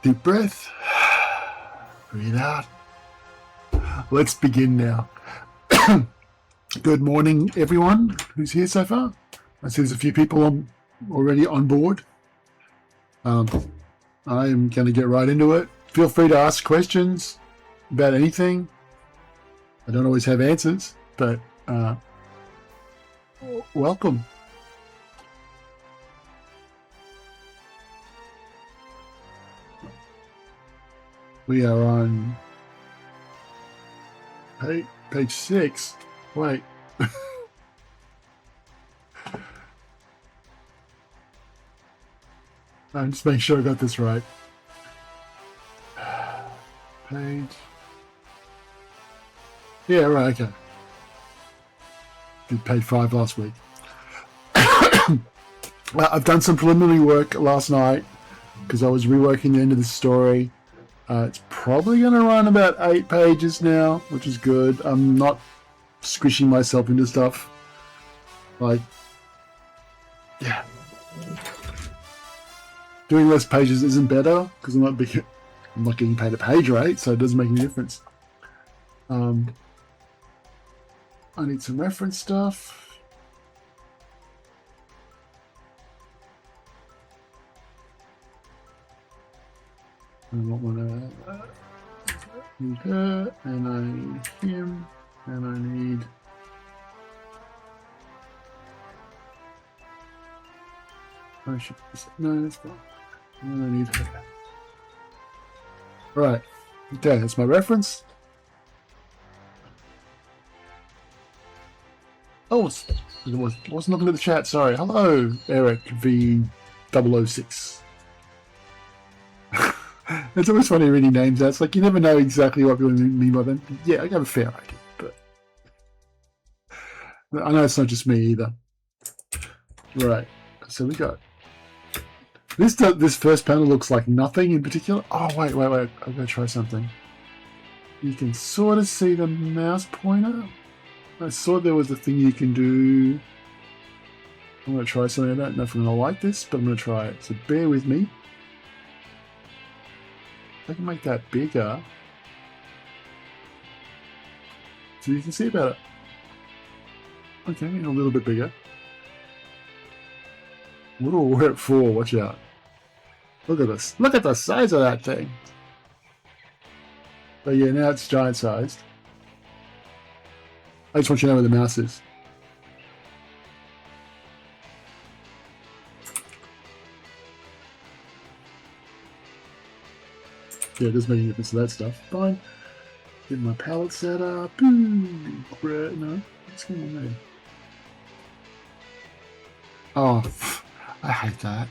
Deep breath. Breathe out. Let's begin now. Good morning, everyone who's here so far. I see there's a few people already on board. I'm going to get right into it. Feel free to ask questions about anything. I don't always have answers, but welcome. We are on page 6. Wait. I'm just making sure I got this right. Page. Yeah, right, okay. Did page 5 last week. I've done some preliminary work last night because I was reworking the end of the story. It's probably going to run about 8 pages now, which is good. I'm not squishing myself into stuff. Like, yeah. Doing less pages isn't better because I'm not getting paid a page rate, so it doesn't make any difference. I need some reference stuff. I need her, and I need him, and I need no, that's fine. And I need her. Right. Okay, that's my reference. Oh, I wasn't looking at the chat, sorry. Hello, Eric V006. It's always funny reading names out. It's like you never know exactly what people mean by them. Yeah, I have a fair idea, but I know it's not just me either. Right, so we got this first panel looks like nothing in particular. Oh wait, I'm gonna try something. You can sort of see the mouse pointer. I saw there was a thing you can do. I'm gonna try something. I don't know if I'm gonna like this, but I'm gonna try it. So bear with me. I can make that bigger so you can see better. Okay, a little bit bigger. What will wear it for? Watch out. Look at this. Look at the size of that thing. But yeah, now it's giant sized. I just want you to know where the mouse is. Yeah, it does make a difference to that stuff. Fine. Get my palette set up. No, what's going on there? Oh, I hate that.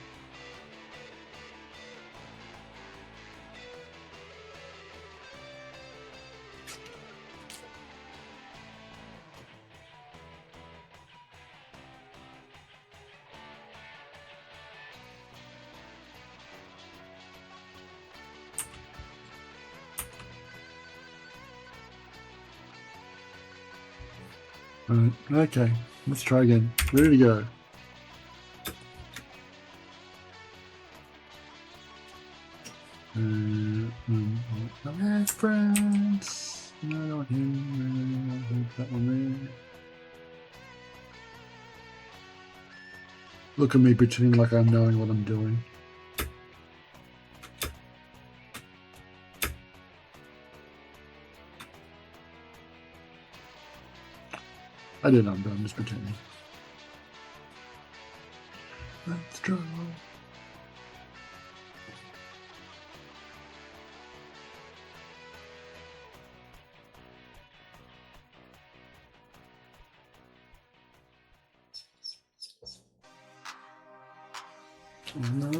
Right, okay, let's try again. Ready to go. Reference. No, that one there. Look at me pretending like I'm knowing what I'm doing. I didn't know I'm just pretending. Let's try. No.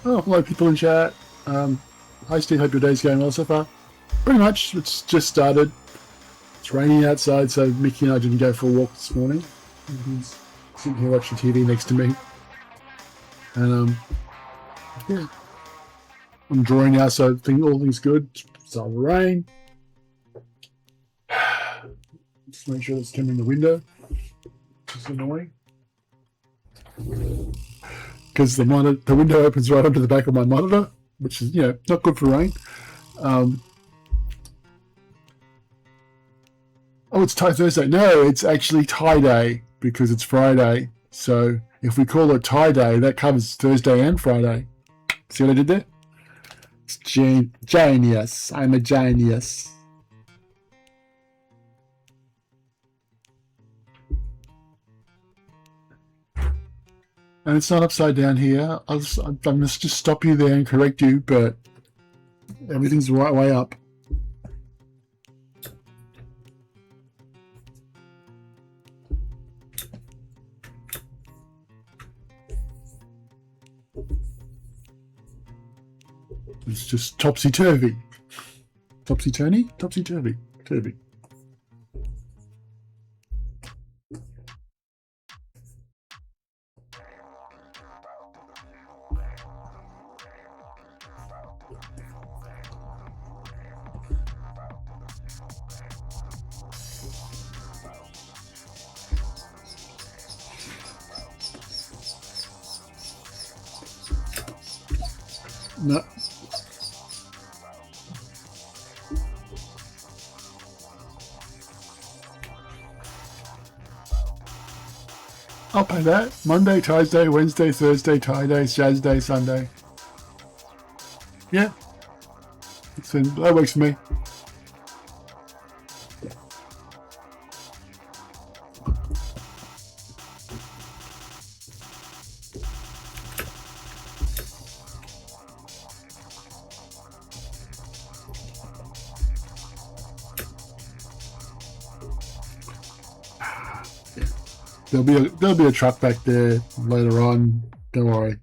Oh, hello, people in chat. Hi, Steve. Hope your day's going well so far. Pretty much. It's just started. It's raining outside, so Mickey and I didn't go for a walk this morning. He's sitting here watching TV next to me. And, yeah. I'm drawing now, so I think all things good. Start the rain. Just make sure it's turning the window. It's annoying. Because the window opens right onto the back of my monitor, which is, not good for rain. Oh, it's Tie Thursday. No, it's actually Tie Day because it's Friday. So if we call it Tie Day, that covers Thursday and Friday. See what I did there? It's genius. I'm a genius. And it's not upside down here. I must just stop you there and correct you, but everything's the right way up. It's just topsy-turvy. Topsy-turvy? Topsy-turvy. Turvy. No. I'll pay that. Monday, Tuesday, Wednesday, Thursday, tie day, Jazz day, Sunday. Yeah. That works for me. There'll be a truck back there later on. Don't worry.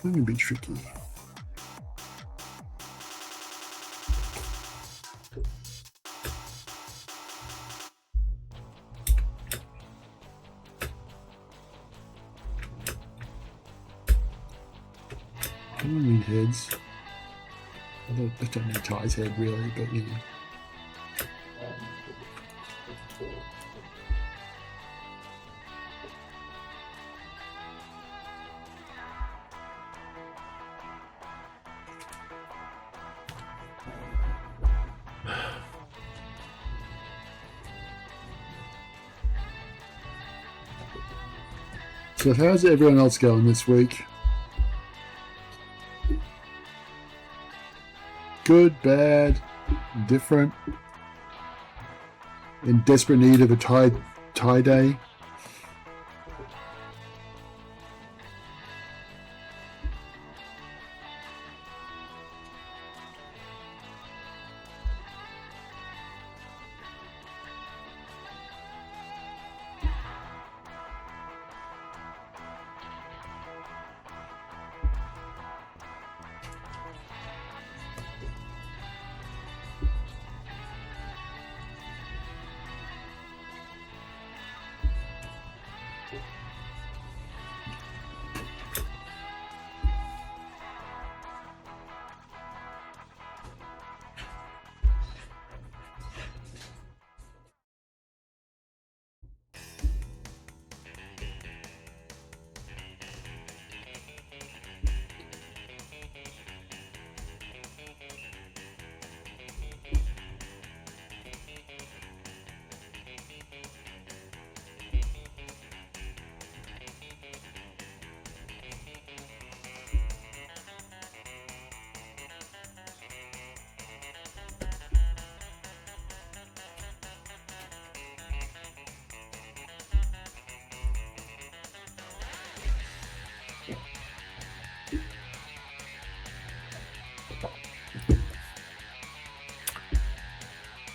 That would be tricky. I don't need heads. I don't need Ty's head really, but you know. So how's everyone else going this week? Good, bad, different, in desperate need of a tie day?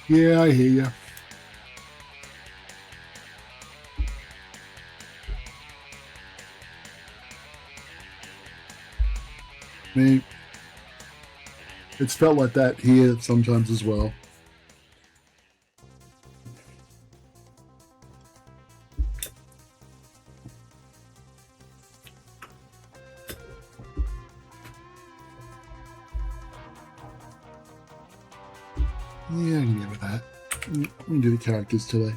Yeah, I hear you. I mean, it's felt like that here sometimes as well. Yeah, I can get with that. We can do the characters today.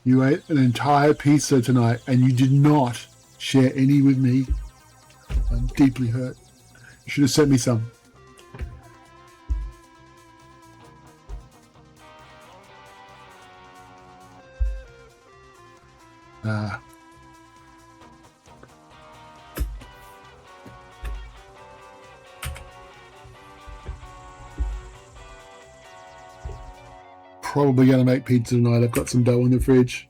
You ate an entire pizza tonight and you did not share any with me. I'm deeply hurt. You should have sent me some. Probably going to make pizza tonight. I've got some dough in the fridge.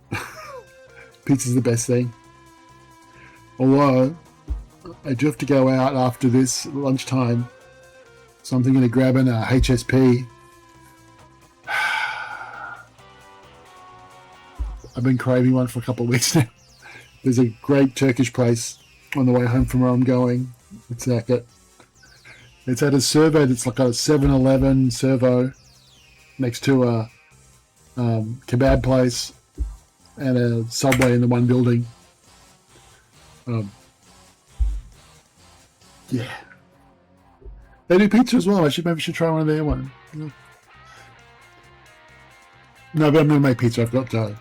Pizza's the best thing. Although, I do have to go out after this lunchtime. So I'm thinking of grabbing a HSP. I've been craving one for a couple of weeks now. There's a great Turkish place on the way home from where I'm going. It's at a servo that's like a 7-Eleven servo next to a kebab place and a Subway in the one building. Yeah. They do pizza as well. Maybe should try one of their one. No, but I'm going to make pizza. I've got dough.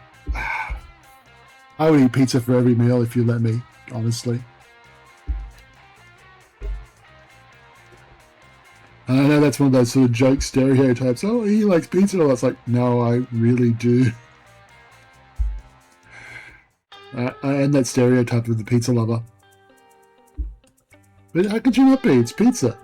I would eat pizza for every meal if you let me, honestly. And I know that's one of those sort of joke stereotypes. Oh, he likes pizza. Well, it's like, no, I really do. I am that stereotype of the pizza lover. But how could you not be? It's pizza.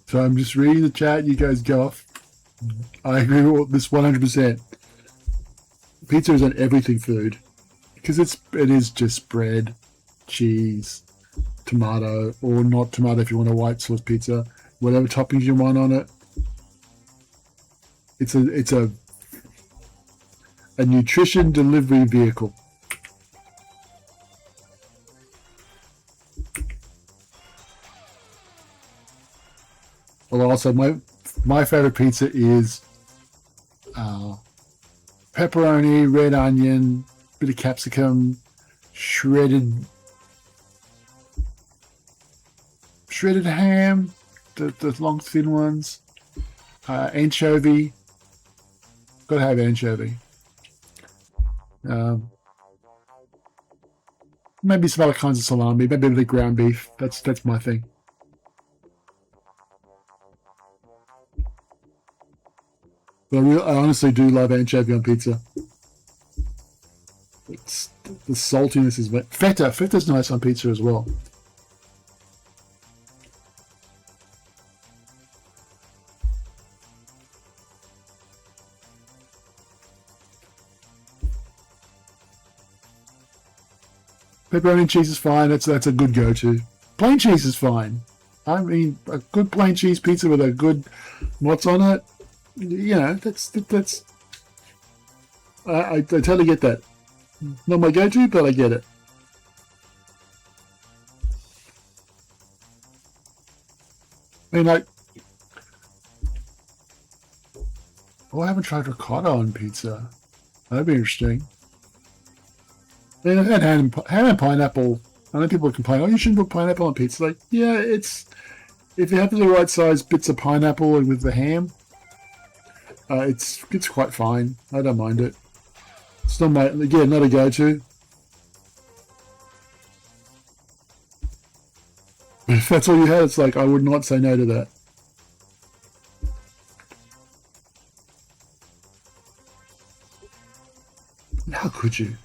So I'm just reading the chat. You guys go off. I agree with this 100%. Pizza is an everything food because it is just bread, cheese, tomato, or not tomato if you want a white sauce pizza. Whatever toppings you want on it. It's a nutrition delivery vehicle. Well, also my favorite pizza is pepperoni, red onion, bit of capsicum, shredded ham, the long thin ones, anchovy. Gotta have anchovy. Maybe some other kinds of salami, maybe a bit of ground beef. That's my thing. But I honestly do love anchovy on pizza. The saltiness is feta. Feta's nice on pizza as well. Pepperoni and cheese is fine. That's a good go-to. Plain cheese is fine. I mean, a good plain cheese pizza with a good what's on it. You know, that's. I totally get that. Not my go-to, but I get it. I mean, I haven't tried ricotta on pizza. That'd be interesting. I mean, I've had ham and pineapple. I know people complain, oh, you shouldn't put pineapple on pizza. Like, yeah, if you have the right size bits of pineapple with the ham, it's quite fine. I don't mind it. It's not not a go-to. If that's all you had, it's like I would not say no to that. How could you?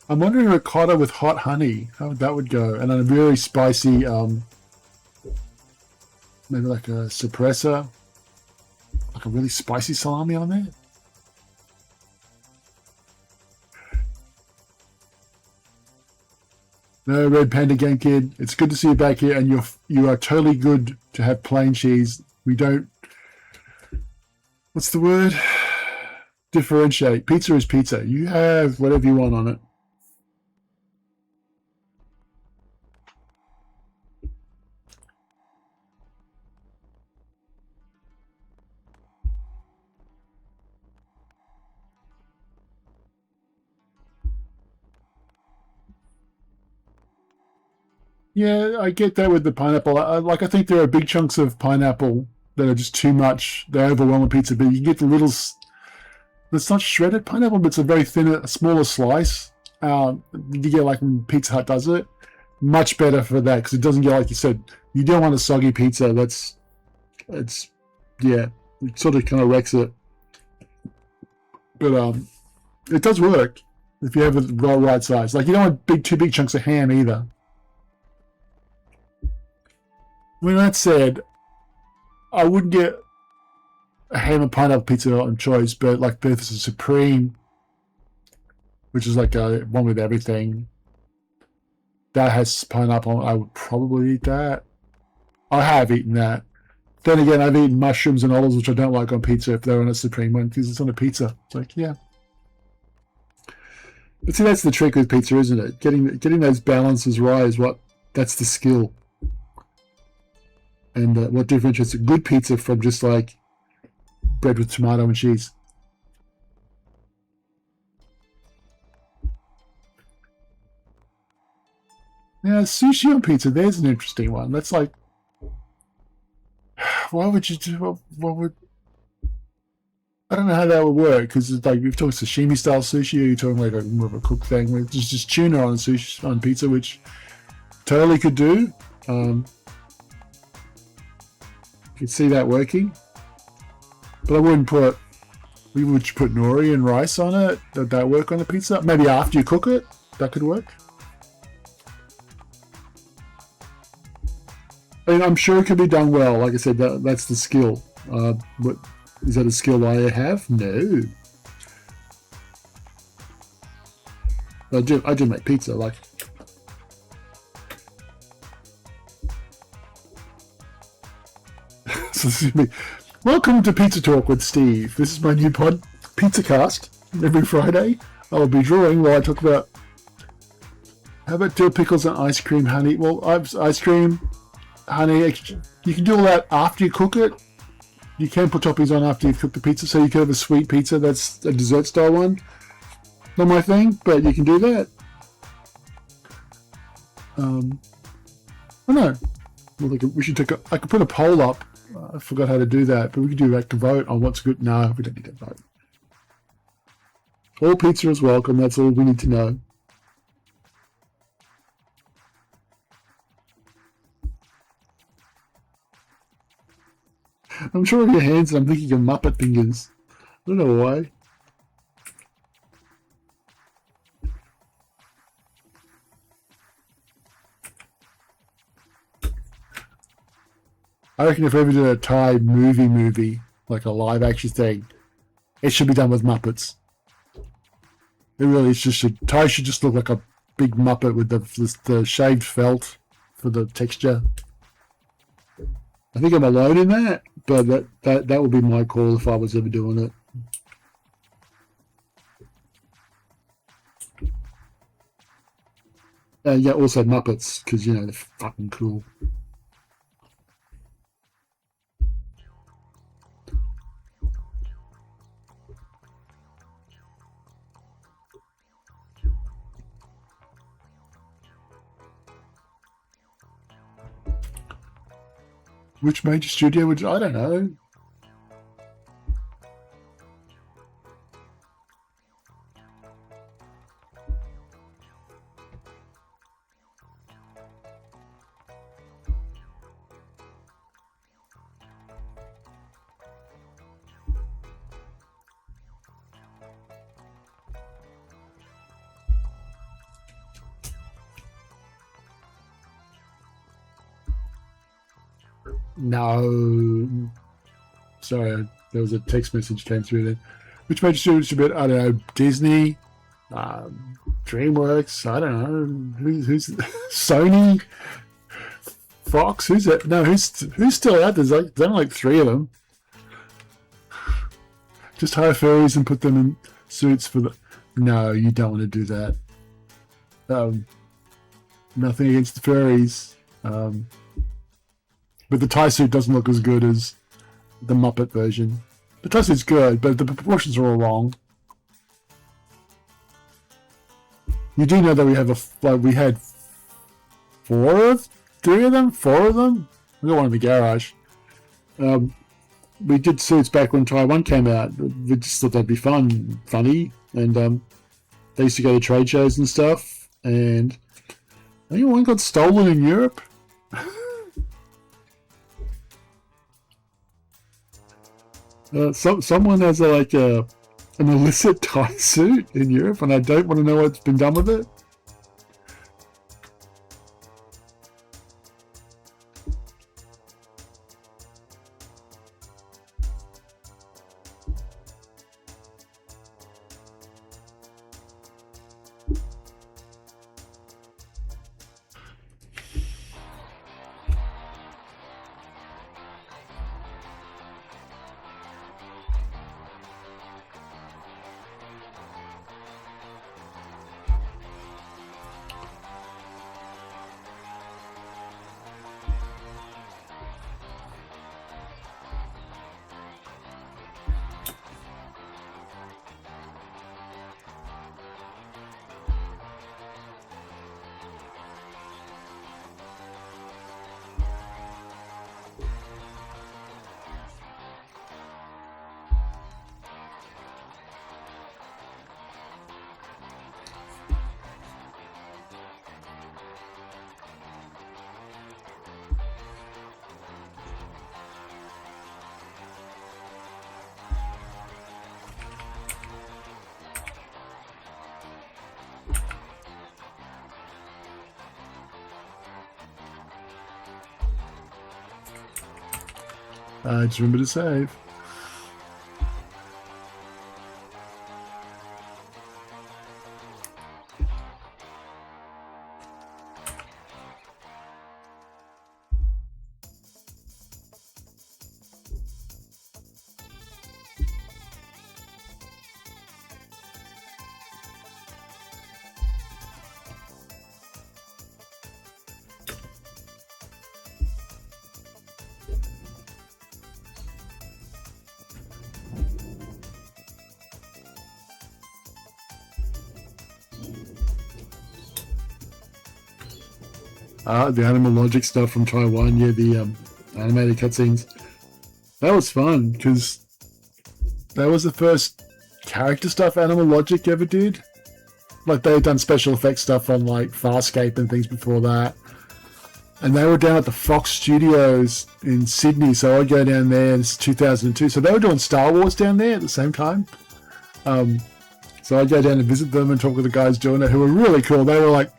I'm wondering ricotta with hot honey, how that would go, and a really spicy, maybe like a suppressor, like a really spicy salami on there. No, Red Panda Game Kid, it's good to see you back here, and you are totally good to have plain cheese. We don't, what's the word? Differentiate. Pizza is pizza. You have whatever you want on it. Yeah, I get that with the pineapple. I think there are big chunks of pineapple that are just too much. They overwhelm a pizza, but you can get the little. It's not shredded pineapple, but it's a very thin, a smaller slice. You get like when Pizza Hut does it. Much better for that because it doesn't get, like you said, you don't want a soggy pizza. It sort of kind of wrecks it. But it does work if you have the right size. Like you don't want two big chunks of ham either. With that said, I wouldn't get a ham and pineapple pizza on choice, but like there's a Supreme, which is like a one with everything. That has pineapple. I would probably eat that. I have eaten that. Then again, I've eaten mushrooms and olives, which I don't like on pizza if they're on a Supreme one, because it's on a pizza. It's like, yeah. But see, that's the trick with pizza, isn't it? Getting those balances right that's the skill. And what differentiates a good pizza from just like bread with tomato and cheese. Yeah, sushi on pizza, there's an interesting one. That's like, why would you do, I don't know how that would work, because it's like, you're talking sashimi style sushi, or you're talking like more of a cooked thing, where there's just tuna on sushi, on pizza, which totally could do. Could see that working, but I wouldn't put. We would put nori and rice on it. Would that work on a pizza? Maybe after you cook it, that could work. I mean, I'm sure it could be done well. Like I said, that's the skill. But is that a skill I have? No. I do make pizza. Like, so this is me. Welcome to Pizza Talk with Steve. This is my new pod, Pizza Cast. Every Friday, I'll be drawing while I talk about. How about dill pickles and ice cream, honey? Well, ice cream, honey. You can do all that after you cook it. You can put toppings on after you cook the pizza, so you can have a sweet pizza. That's a dessert style one. Not my thing, but you can do that. I know. Well, we should take. I could put a poll up. I forgot how to do that, but we could do like to vote on what's good. No, we don't need to vote. All pizza is welcome. That's all we need to know. I'm sure of your hands, and I'm thinking of Muppet fingers. I don't know why. I reckon if we ever did a Thai movie, like a live action thing, it should be done with Muppets. It really should. Thai should just look like a big Muppet with the shaved felt for the texture. I think I'm alone in that, but that would be my call if I was ever doing it. Yeah, also Muppets, because, they're fucking cool. Which major studio would I don't know. No. Sorry, there was a text message came through then. Which major studio should be? I don't know. Disney, DreamWorks. I don't know. Who's Sony, Fox? Who's it? No, who's still out? There's only like 3 of them. Just hire furries and put them in suits for the. No, you don't want to do that. Nothing against the furries. But the Thai suit doesn't look as good as the Muppet version. The Thai suit's good, but the proportions are all wrong. You do know that we had 4 of them? We got one in the garage. We did suits back when Taiwan came out. We just thought that'd be funny. And they used to go to trade shows and stuff. And I think one got stolen in Europe. Someone has an illicit Thai suit in Europe, and I don't want to know what's been done with it. Just remember to save. The animal logic stuff from Taiwan, yeah, the animated cutscenes. That was fun because that was the first character stuff Animal Logic ever did. Like they had done special effects stuff on like Farscape and things before that. And they were down at the Fox Studios in Sydney, so I'd go down there. It's 2002, so they were doing Star Wars down there at the same time. So I'd go down and visit them and talk with the guys doing it, who were really cool. They were like,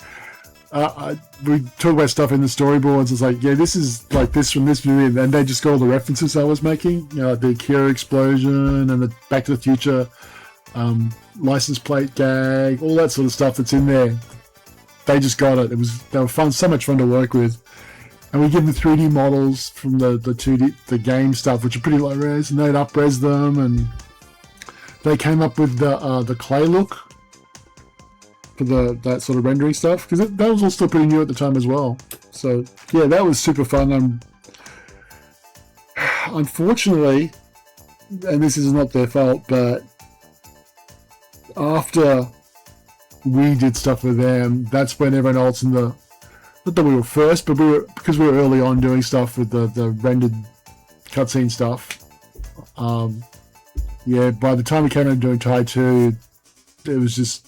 we talk about stuff in the storyboards. It's like, yeah, this is like this from this movie, and they just got all the references I was making. You know, like the Akira explosion and the Back to the Future license plate gag, all that sort of stuff that's in there. They just got it. They were fun, so much fun to work with. And we give them 3D models from the 2D the game stuff, which are pretty low res, and they'd up-res them, and they came up with the clay look for that sort of rendering stuff, because that was all still pretty new at the time as well. So yeah, that was super fun. Unfortunately, and this is not their fault, but after we did stuff with them, that's when everyone else in the, not that we were first, but because we were early on doing stuff with the rendered cutscene stuff. Yeah, by the time we came out doing TY 2, it was just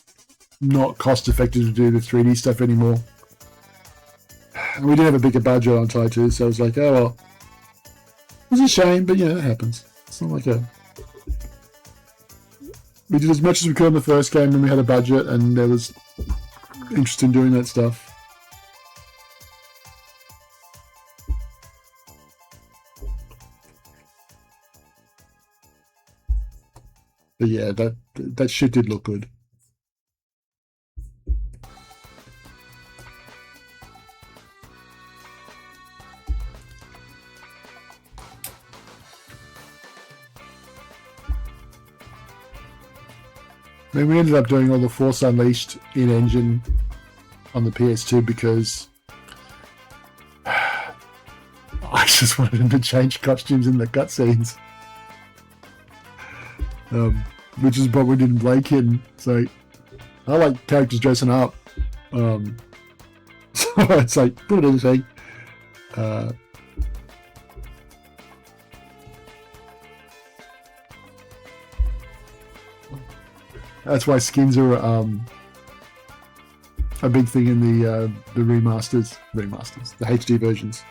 not cost effective to do the 3D stuff anymore. And we didn't have a bigger budget on TY 2, so I was like, oh well. It was a shame, but yeah, it happens. It's not like we did as much as we could on the first game when we had a budget and there was interest in doing that stuff. But yeah, that shit did look good. I mean, we ended up doing all the Force Unleashed in-engine on the PS2 because I just wanted them to change costumes in the cutscenes. Which is what we did in Blade Kid. So I like characters dressing up. So it's like, put it in the thing. That's why skins are a big thing in the remasters, the HD versions.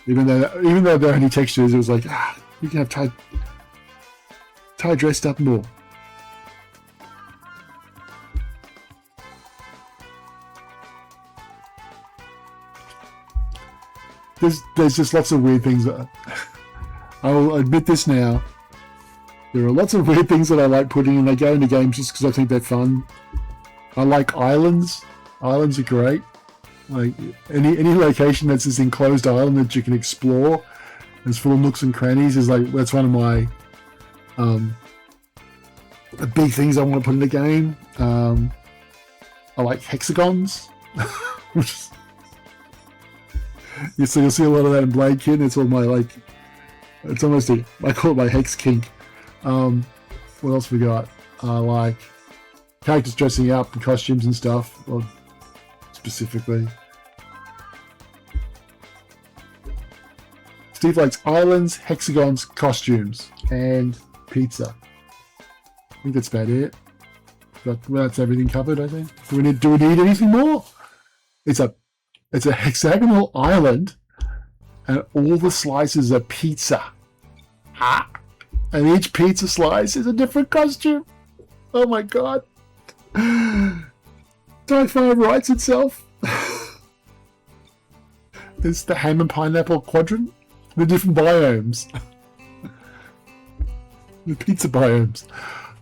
Even though they're only textures, it was like, you can have Ty dressed up more. There's just lots of weird things. I will admit this now. There are lots of weird things that I like putting in. They go into games just because I think they're fun. I like islands. Islands are great. Like any location that's this enclosed island that you can explore, it's full of nooks and crannies. That's one of my the big things I want to put in the game. I like hexagons. You'll see a lot of that in Blade Kid. It's all my it's almost I call it my hex kink. What else we got? Like characters dressing up in costumes and stuff, or specifically. Steve likes islands, hexagons, costumes, and pizza. I think that's about it. That's everything covered, I think. Do we need anything more? It's a hexagonal island, and all the slices are pizza. And each pizza slice is a different costume. Oh my god. TY 5 writes itself. There's the ham and pineapple quadrant. The different biomes. The pizza biomes.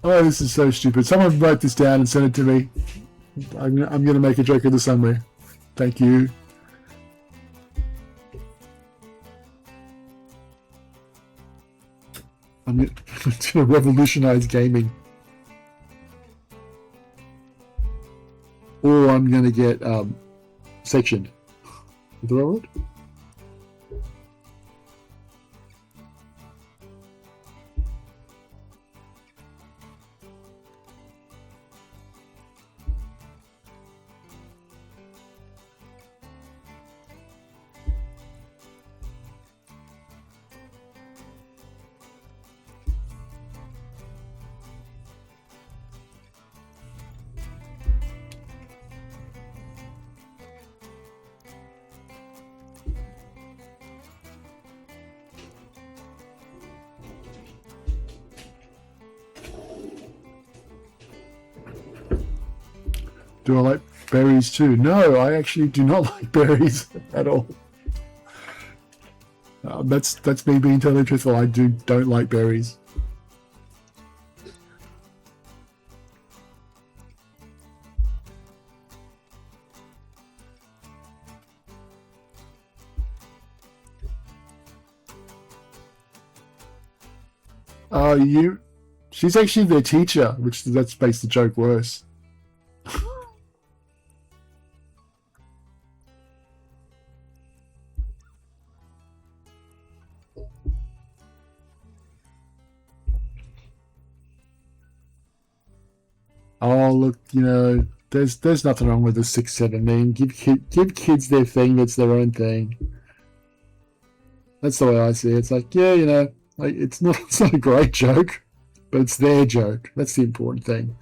Oh, this is so stupid. Someone wrote this down and sent it to me. I'm going to make a joke of this somewhere. Thank you. I'm going to revolutionize gaming. Or I'm going to get sectioned. Is that right? Do I like berries too? No, I actually do not like berries at all. That's me being totally truthful. I don't like berries. She's actually their teacher, which that makes the joke worse. Oh, look, there's nothing wrong with the 6-7 meme. Give kids their thing that's their own thing. That's the way I see it. It's like, yeah, like it's not a great joke, but it's their joke. That's the important thing.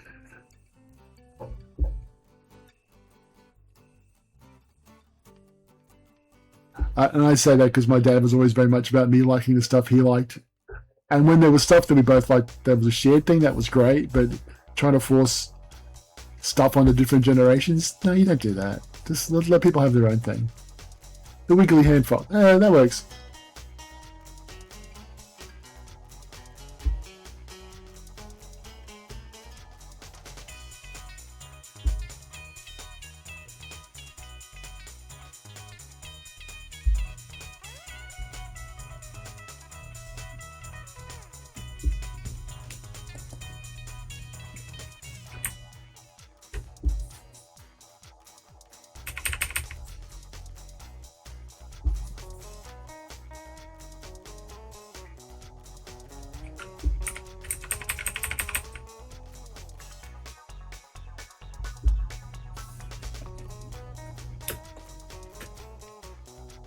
And I say that because my dad was always very much about me liking the stuff he liked. And when there was stuff that we both liked, that was a shared thing, that was great. But trying to force stuff onto different generations, no, you don't do that. Just let people have their own thing. The wiggly hand file. That works.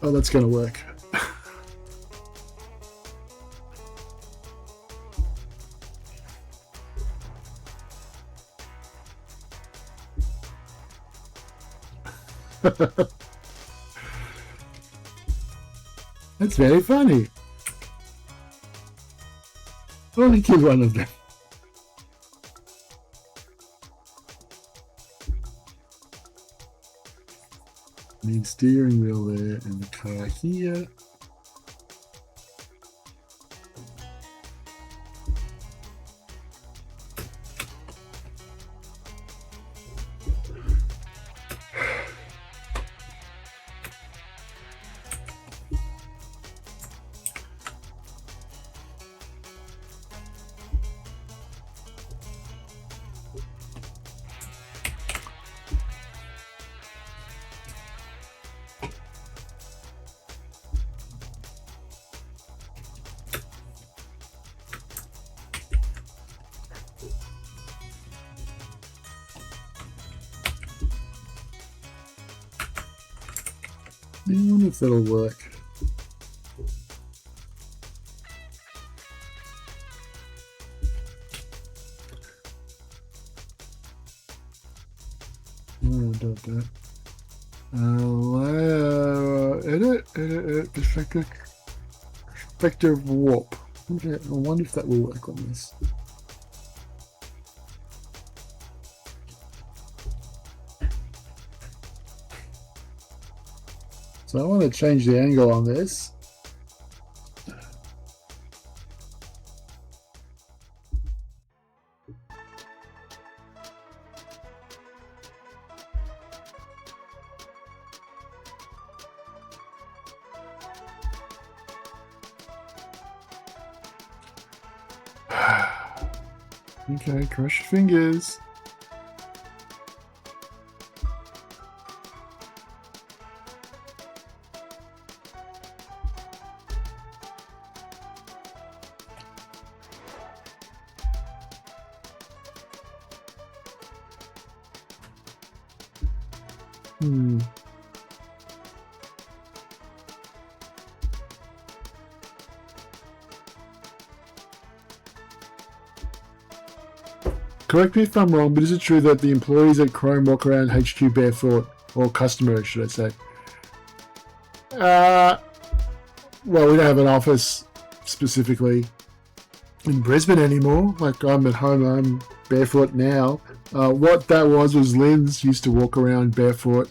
Oh, that's going to work. That's very funny. Only kill one of them. Need steering wheel there and the car here. I wonder if that'll work. No, don't do it. Edit, effective warp. I wonder if that will work on this. So I want to change the angle on this. Okay, cross your fingers. Correct me if I'm wrong, but is it true that the employees at Chrome walk around HQ barefoot? Or customers, should I say? Well, we don't have an office specifically in Brisbane anymore. Like, I'm at home, I'm barefoot now. What that was Lynn's used to walk around barefoot.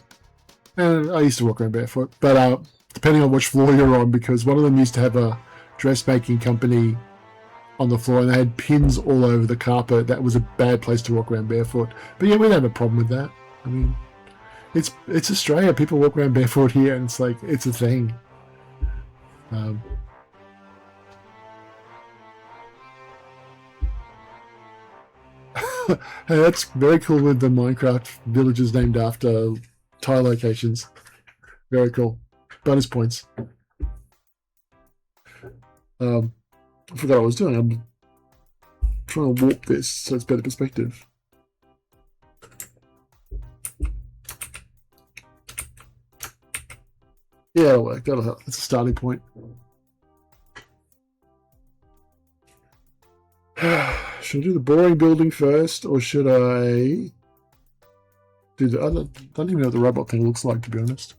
And I used to walk around barefoot. But depending on which floor you're on, because one of them used to have a dressmaking company on the floor and they had pins all over the carpet. That was a bad place to walk around barefoot. But yeah, we don't have a problem with that. I mean, it's Australia. People walk around barefoot here and it's like, it's a thing. Hey, that's very cool with the Minecraft villages named after Thai locations. Very cool. Bonus points. I forgot what I was doing. I'm trying to warp this so it's better perspective. Yeah, that'll work. That'll help. That's a starting point. Should I do the boring building first, or should I do the other? I don't even know what the robot thing looks like, to be honest.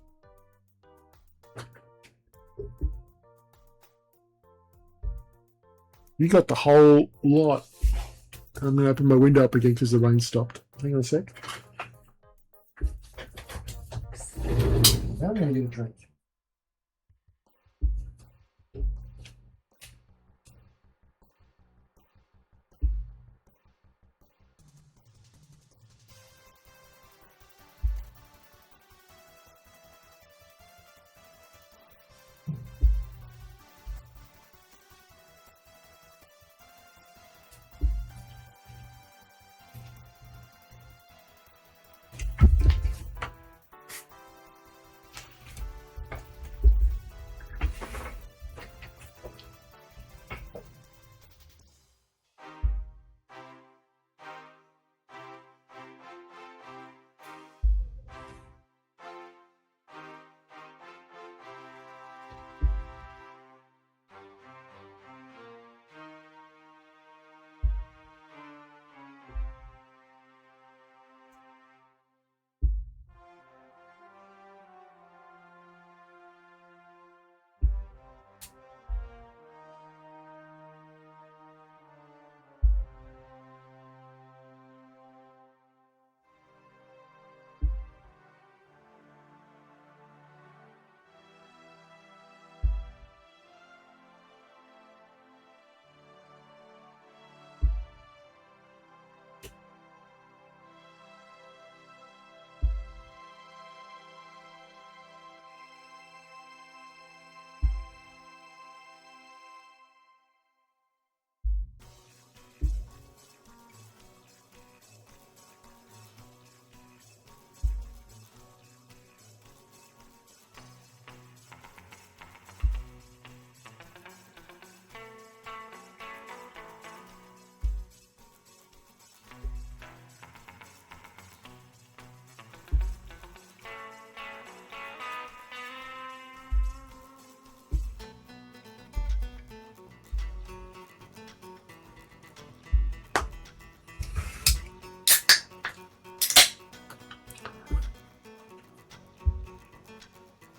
You got the whole lot. I'm going to open my window up again because the rain stopped. Hang on a sec. Now I'm going to get a drink.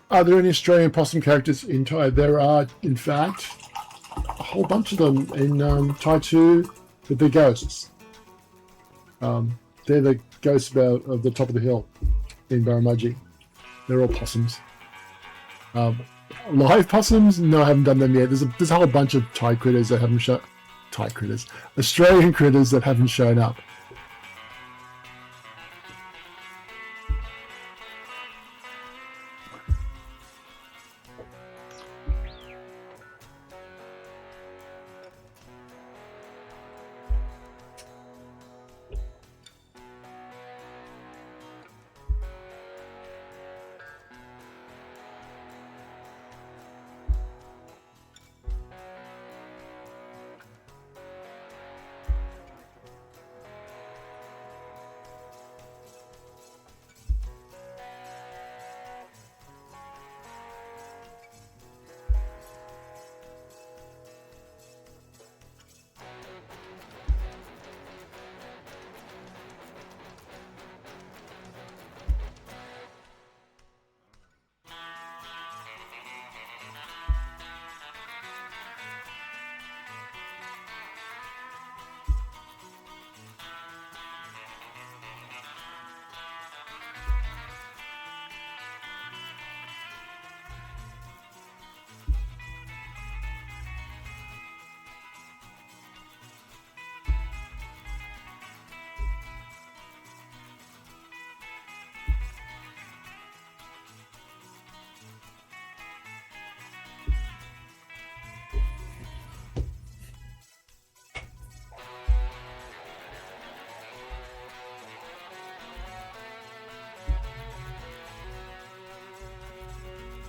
Are there any Australian possum characters in Thai? There are, in fact, a whole bunch of them in Thai 2, the big ghosts. They're the ghosts of the top of the hill in Baramaji. They're all possums. Live possums? No, I haven't done them yet. There's a whole bunch of Thai critters that haven't shown. Thai critters, Australian critters that haven't shown up.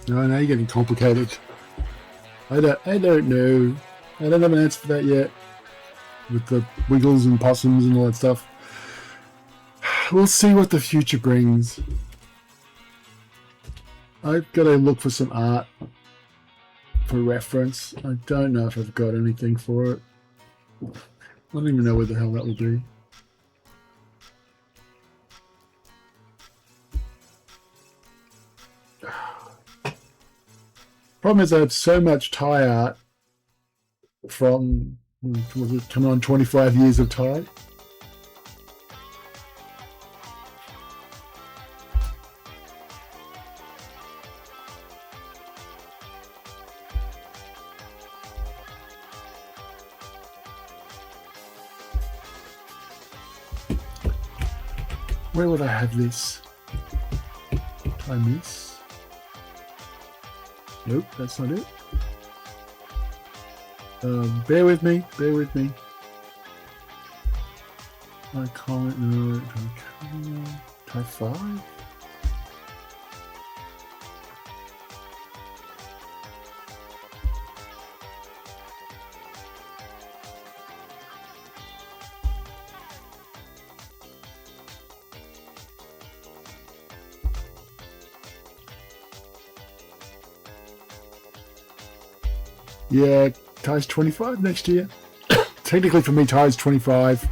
No, now you're getting complicated. I don't know. I don't have an answer for that yet. With the wiggles and possums and all that stuff. We'll see what the future brings. I've got to look for some art for reference. I don't know if I've got anything for it. I don't even know where the hell that will be. Problem is I have so much Thai art from, was it coming on 25 years of Thai? Where would I have this? Did I miss? Nope, that's not it. Bear with me, bear with me. I can't, no, Type 5? Yeah, Ty's 25 next year. Technically for me, Ty's 25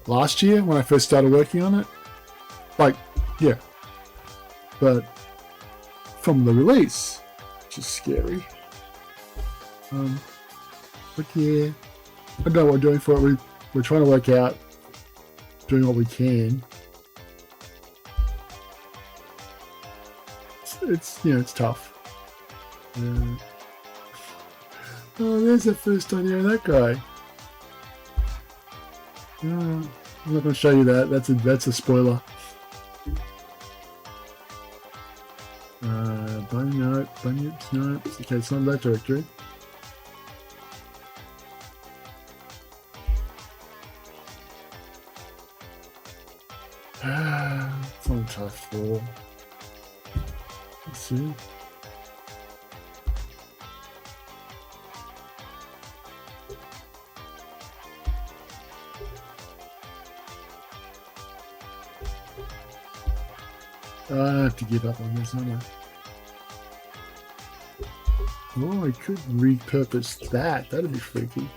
last year when I first started working on it. Like, yeah. But from the release, which is scary. But yeah, I don't know what we're doing for it. We're trying to work out doing what we can. It's you know, it's tough. Oh, there's the first idea of that guy. I'm not going to show you that. That's a spoiler. Bunyips, no. Okay, it's not that directory. It's on type 4. Let's see. I have to give up on this, don't I? Oh, I could repurpose that. That'd be freaky.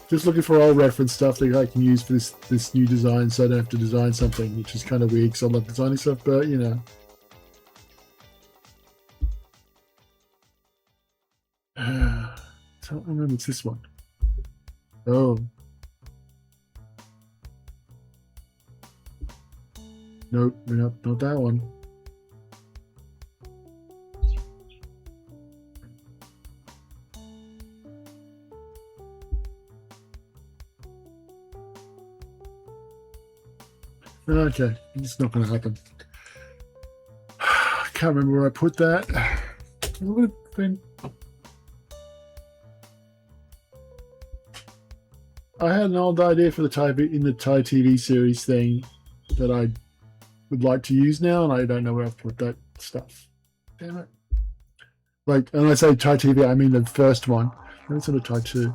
Just looking for old reference stuff that I can use for this new design, so I don't have to design something, which is kind of weird because I love designing stuff, but you know. I don't remember. It's this one. Oh. Nope, not that one. Okay, it's not going to happen. I can't remember where I put that. It would have been... I had an old idea for the Thai TV series thing that I would like to use now, and I don't know where I've put that stuff. Damn it. Like, and I say Thai TV, I mean the first one. Maybe it's on a Thai 2.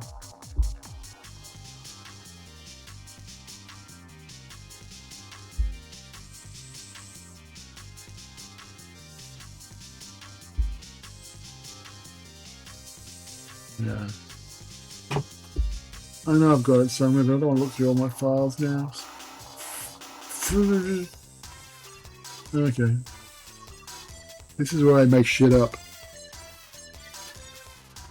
Yeah. I know I've got it somewhere, but I don't want to look through all my files now. Okay. This is where I make shit up.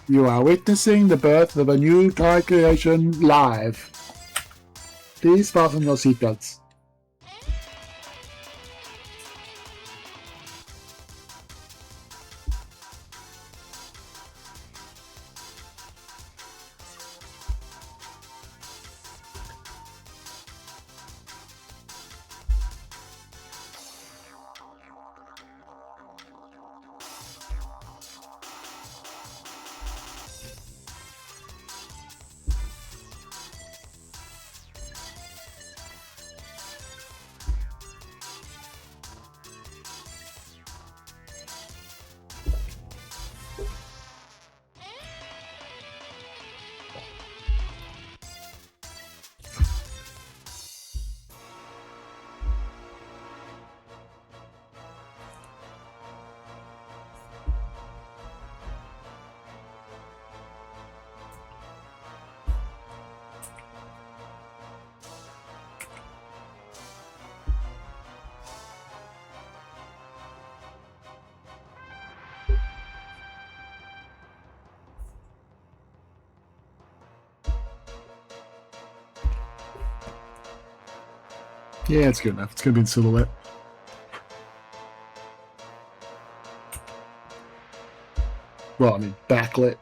You are witnessing the birth of a new Thai creation live. Please fasten your seatbelts. Yeah, it's good enough. It's going to be in silhouette. Well, I mean, backlit.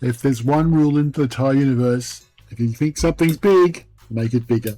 If there's one rule in the Thai universe, if you think something's big, make it bigger.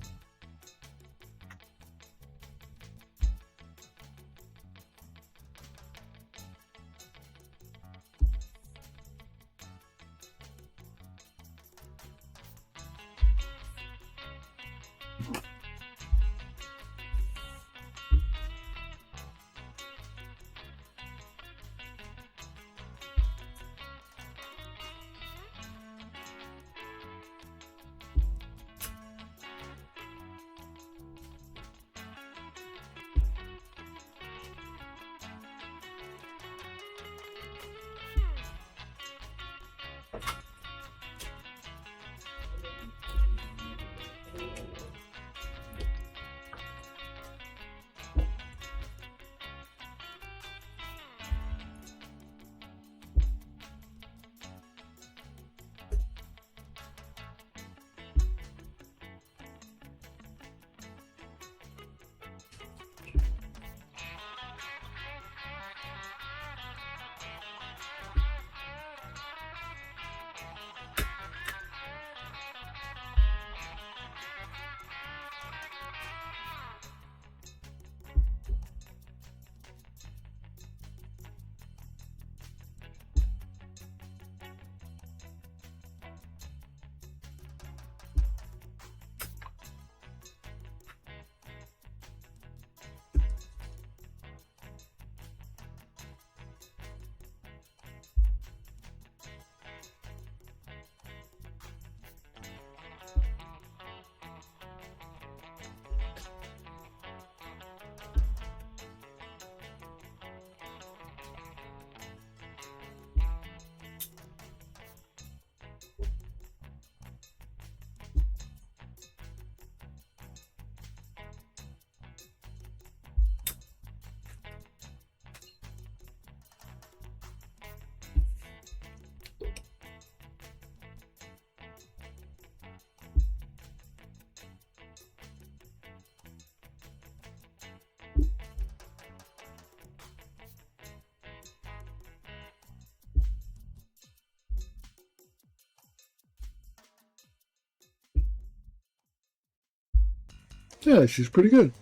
Yeah, she's pretty good.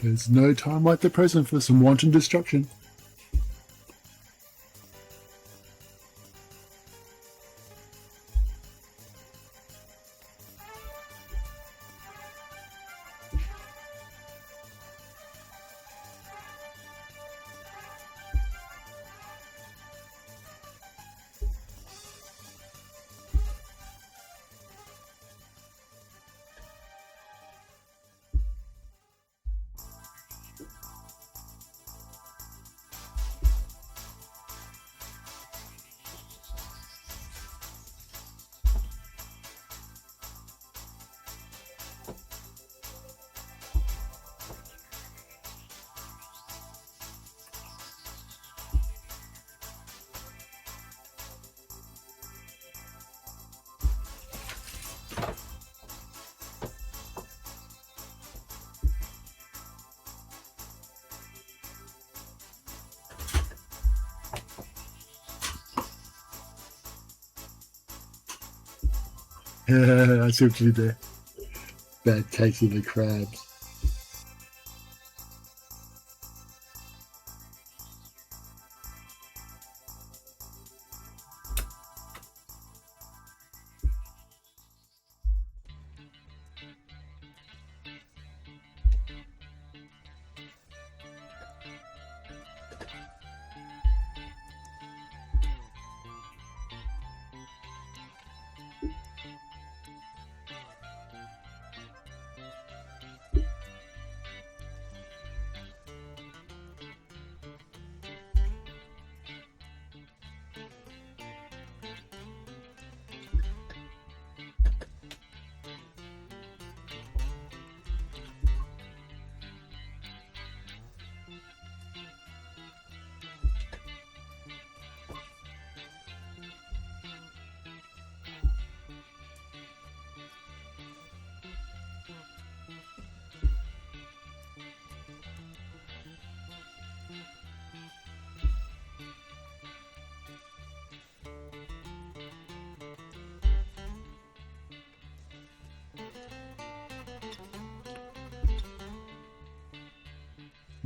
There's no time like the present for some wanton destruction. I see what you did there. Bad case of the crabs.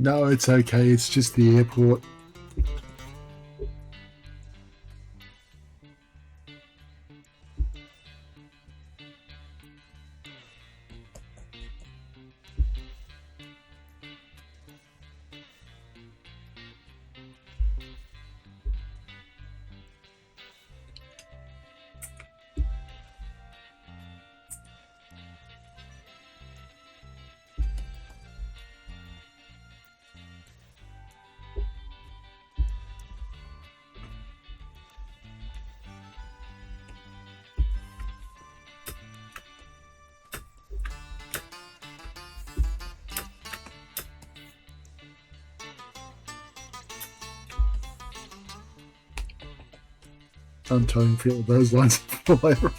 No, it's okay. It's just the airport. I'm totally forget what those lines are for later.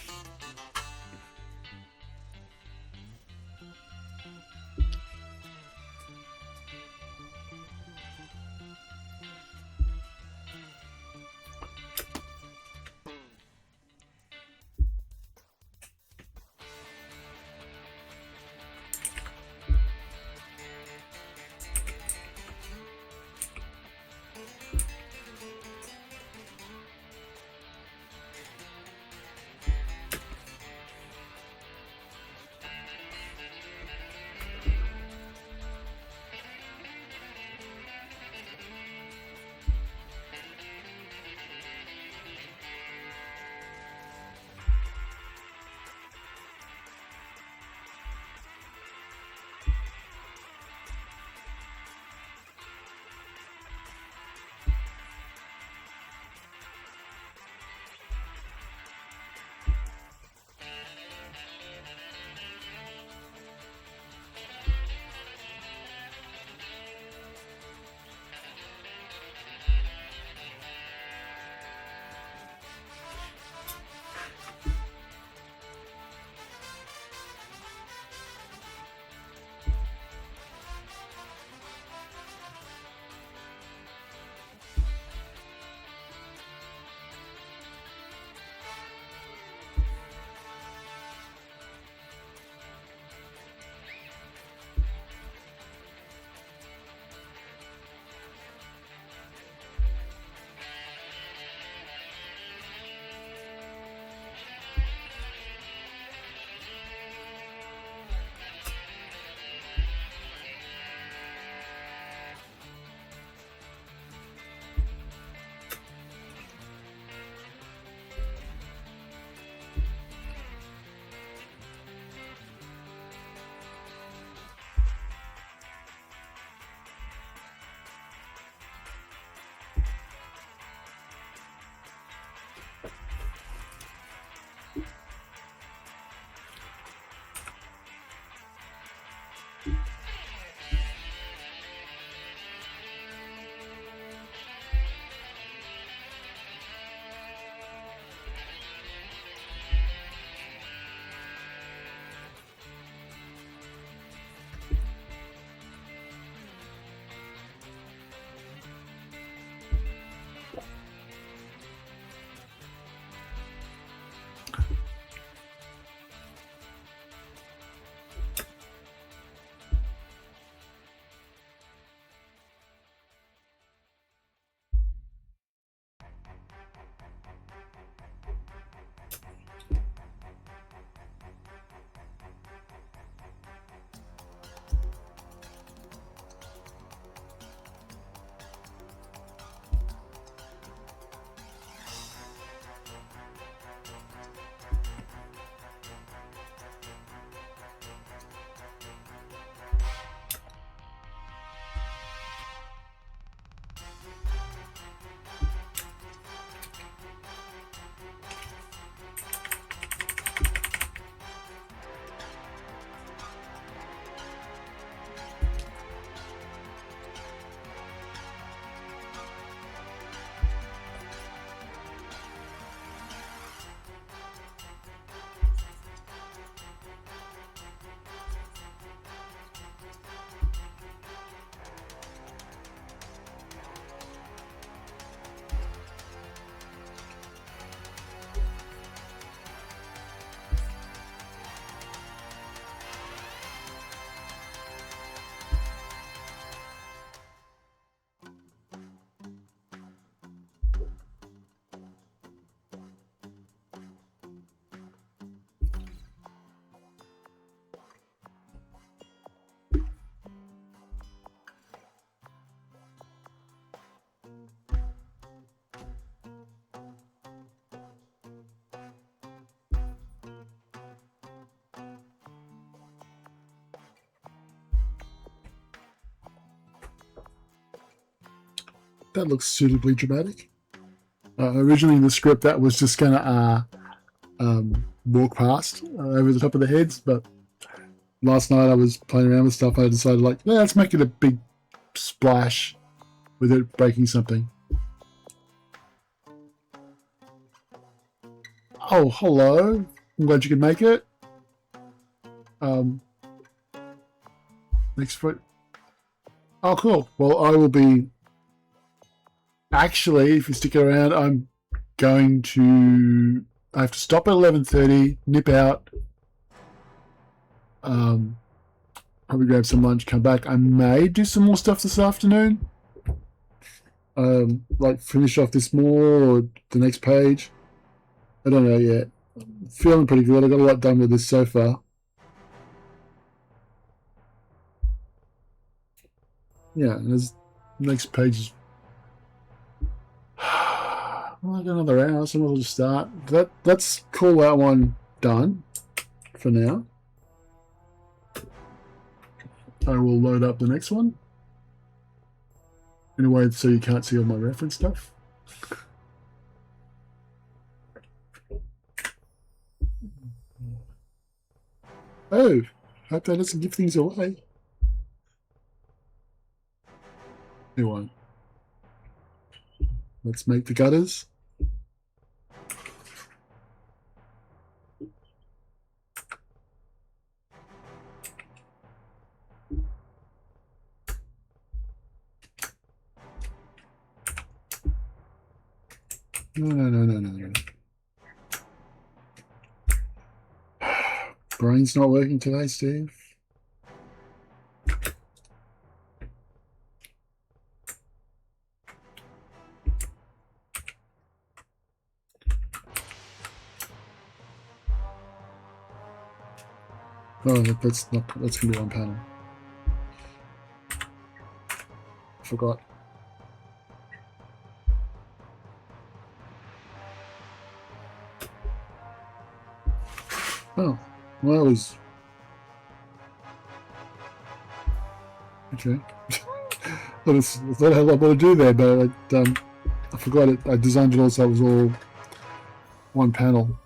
That looks suitably dramatic. Originally in the script, that was just going to walk past over the top of the heads, but last night I was playing around with stuff. I decided, like, yeah, let's make it a big splash with it breaking something. Oh, hello. I'm glad you could make it. Next foot. Oh, cool. Well, I will be. Actually, if you stick around, I'm going to. I have to stop at 11:30. Nip out. Probably grab some lunch. Come back. I may do some more stuff this afternoon. Like finish off this more or the next page. I don't know yet. Feeling pretty good. I got a lot done with this so far. Yeah, and there's next page. Well, I got another hour, so we'll just start. Let's call that one done for now. I will load up the next one in a way so you can't see all my reference stuff. Oh, hope that doesn't give things away. It won't. Let's make the gutters. No. Brain's not working today, Steve. Oh, that's gonna be one panel. Forgot. Oh, well, that was okay. I thought I had a lot more to do there, but I forgot it. I designed it all so it was all one panel.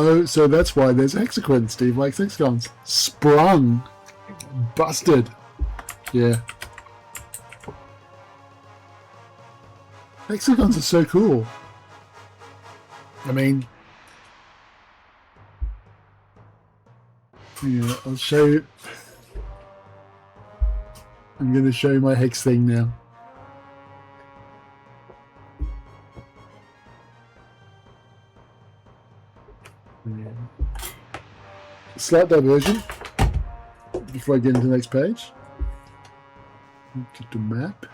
Oh, so that's why there's hexagons. Steve likes hexagons. Sprung. Busted. Yeah. Hexagons are so cool. I mean, yeah, I'll show you. I'm going to show you my hex thing now. Yeah. Slight diversion before I get into the next page. Get the map.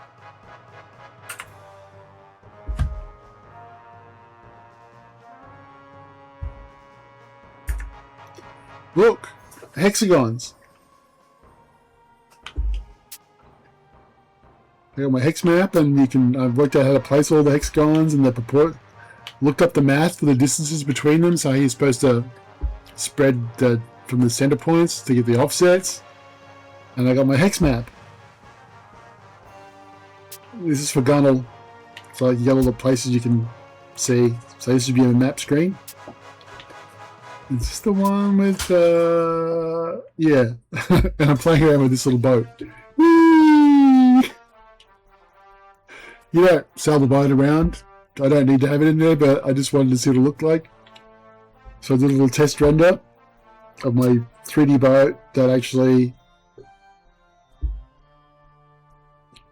Look, hexagons. I got my hex map, and I've worked out how to place all the hexagons and the purport. Looked up the math for the distances between them, so you're supposed to spread from the center points to get the offsets. And I got my hex map. This is for Gunwale, so you got all the places you can see. So this should be on the map screen. Is this the one with yeah? And I'm playing around with this little boat. Whee! You don't sail the boat around. I don't need to have it in there, but I just wanted to see what it looked like. So I did a little test render of my 3D boat that actually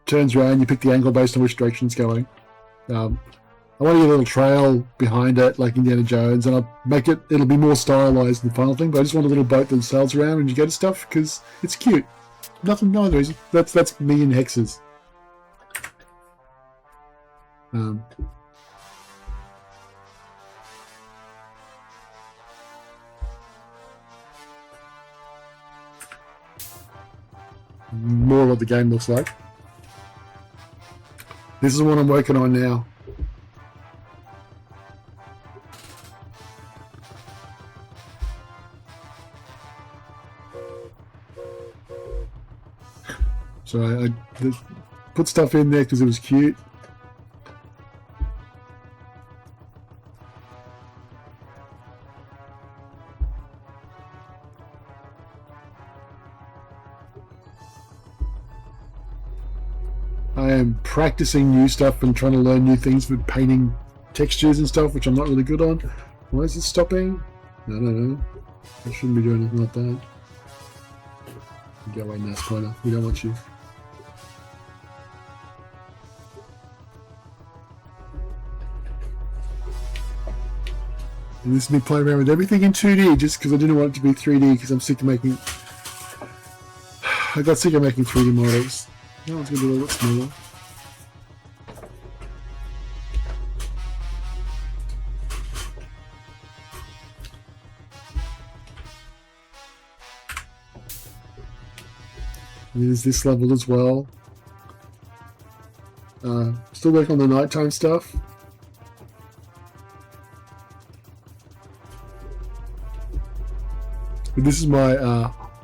turns around. You pick the angle based on which direction it's going. I want to get a little trail behind it, like Indiana Jones, and I'll make it. It'll be more stylized than the final thing. But I just want a little boat that sails around and you go to stuff because it's cute. No other reason. That's me in hexes. More what the game looks like. This is what I'm working on now. So I put stuff in there because it was cute. I am practicing new stuff and trying to learn new things with painting textures and stuff, which I'm not really good on. Why is it stopping? No. I shouldn't be doing anything like that. Get away, mouse pointer. We don't want you. And this is me playing around with everything in 2D just because I didn't want it to be 3D because I'm sick of making... I got sick of making 3D models. Now it's going to be a little bit smaller. There's this level as well. Still working on the nighttime stuff. But this is my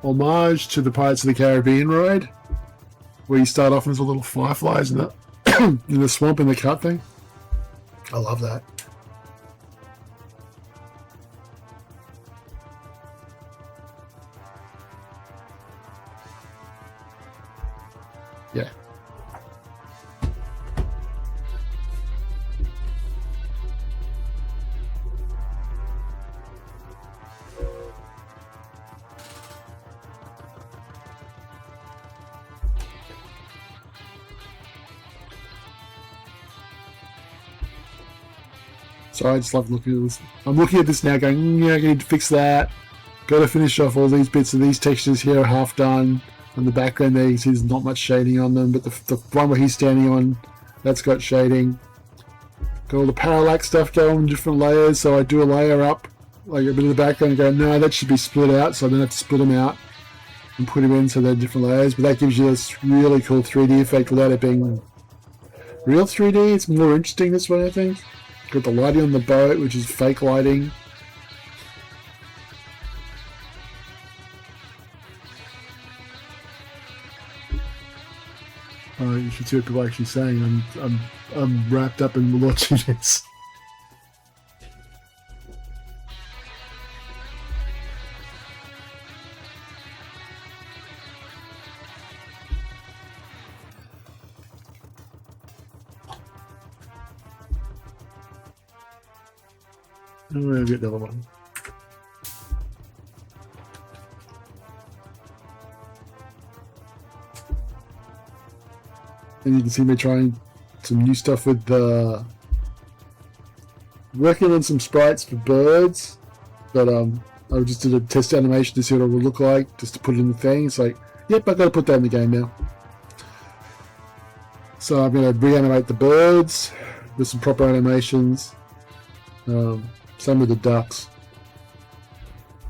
homage to the Pirates of the Caribbean ride, where you start off as a little fireflies in the in the swamp in the cut thing. I love that. Yeah. So I just love looking at this. I'm looking at this now going, yeah, I need to fix that. Got to finish off all these bits of these textures here are half done. On the background there you see there's not much shading on them, but the one where he's standing on, that's got shading. Got all the parallax stuff going in different layers, so I do a layer up, like a bit of the background and go, no, that should be split out, so I then have to split them out and put them in so they're different layers, but that gives you this really cool 3D effect without it being real 3D. It's more interesting this way, I think. Got the lighting on the boat, which is fake lighting. Oh, you should see what people are actually saying. I'm wrapped up in watching this. I'm going to get the other one. And you can see me trying some new stuff with working on some sprites for birds, but I just did a test animation to see what it would look like, just to put it in the thing. It's like, yep, I've got to put that in the game now. So I'm going to reanimate the birds with some proper animations. Same with the ducks.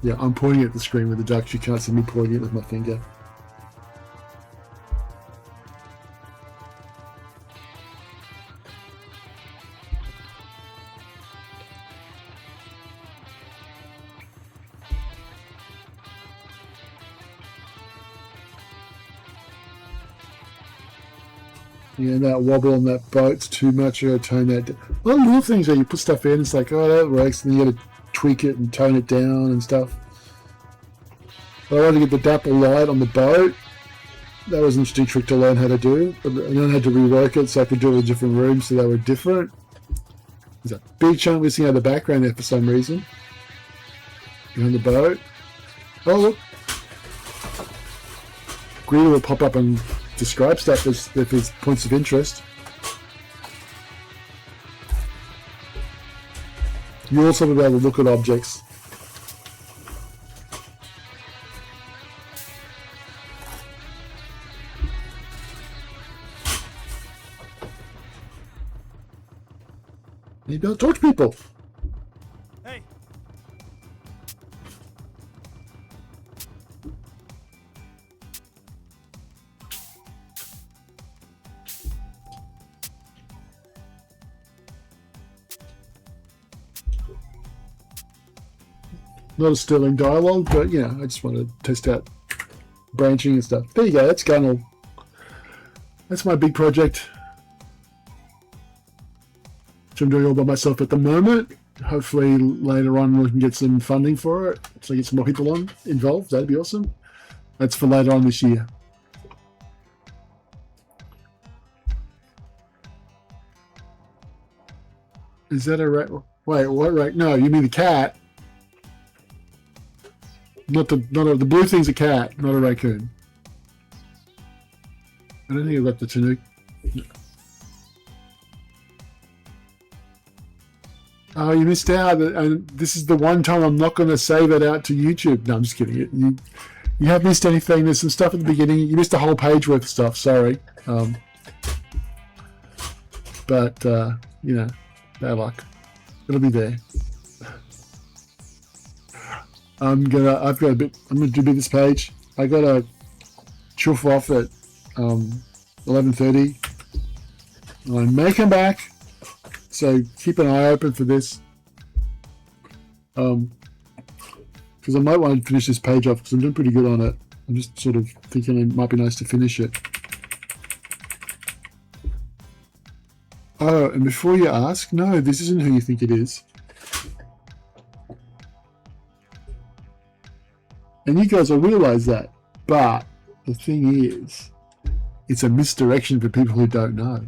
Yeah, I'm pointing at the screen with the ducks. You can't see me pointing it with my finger. Yeah, that wobble on that boat's too much. You gotta tone that down. A lot of little things where you put stuff in, it's like, oh, that works, and then you gotta tweak it and tone it down and stuff. But I wanted to get the dapple light on the boat. That was an interesting trick to learn how to do. But I then had to rework it so I could do all the different rooms so they were different. There's a big chunk missing out of the background there for some reason. Behind the boat. Oh, look. Greeter will pop up and describe stuff if there's points of interest. You also will be able to look at objects. And you'll be able to talk to people. Hey. Not a sterling dialogue, but you know, I just want to test out branching and stuff. There you go, that's Gunwale. That's my big project, which I'm doing all by myself at the moment. Hopefully later on we can get some funding for it, so get some more people involved. That'd be awesome. That's for later on this year. Is that a rat? Wait, what rat? No, you mean the cat. Not the blue thing's a cat, not a raccoon. I don't think I've got the Tanuki. Oh, you missed out. And this is the one time I'm not going to save it out to YouTube. No, I'm just kidding. You have missed anything. There's some stuff at the beginning. You missed a whole page worth of stuff. Sorry. But you know, bad luck. It'll be there. I'm gonna do a bit this page. I got a chuff off at 11:30. I may come back, so keep an eye open for this. Because I might want to finish this page off because I'm doing pretty good on it. I'm just sort of thinking it might be nice to finish it. Oh, and before you ask, no, this isn't who you think it is. And you guys will realize that. But the thing is, it's a misdirection for people who don't know.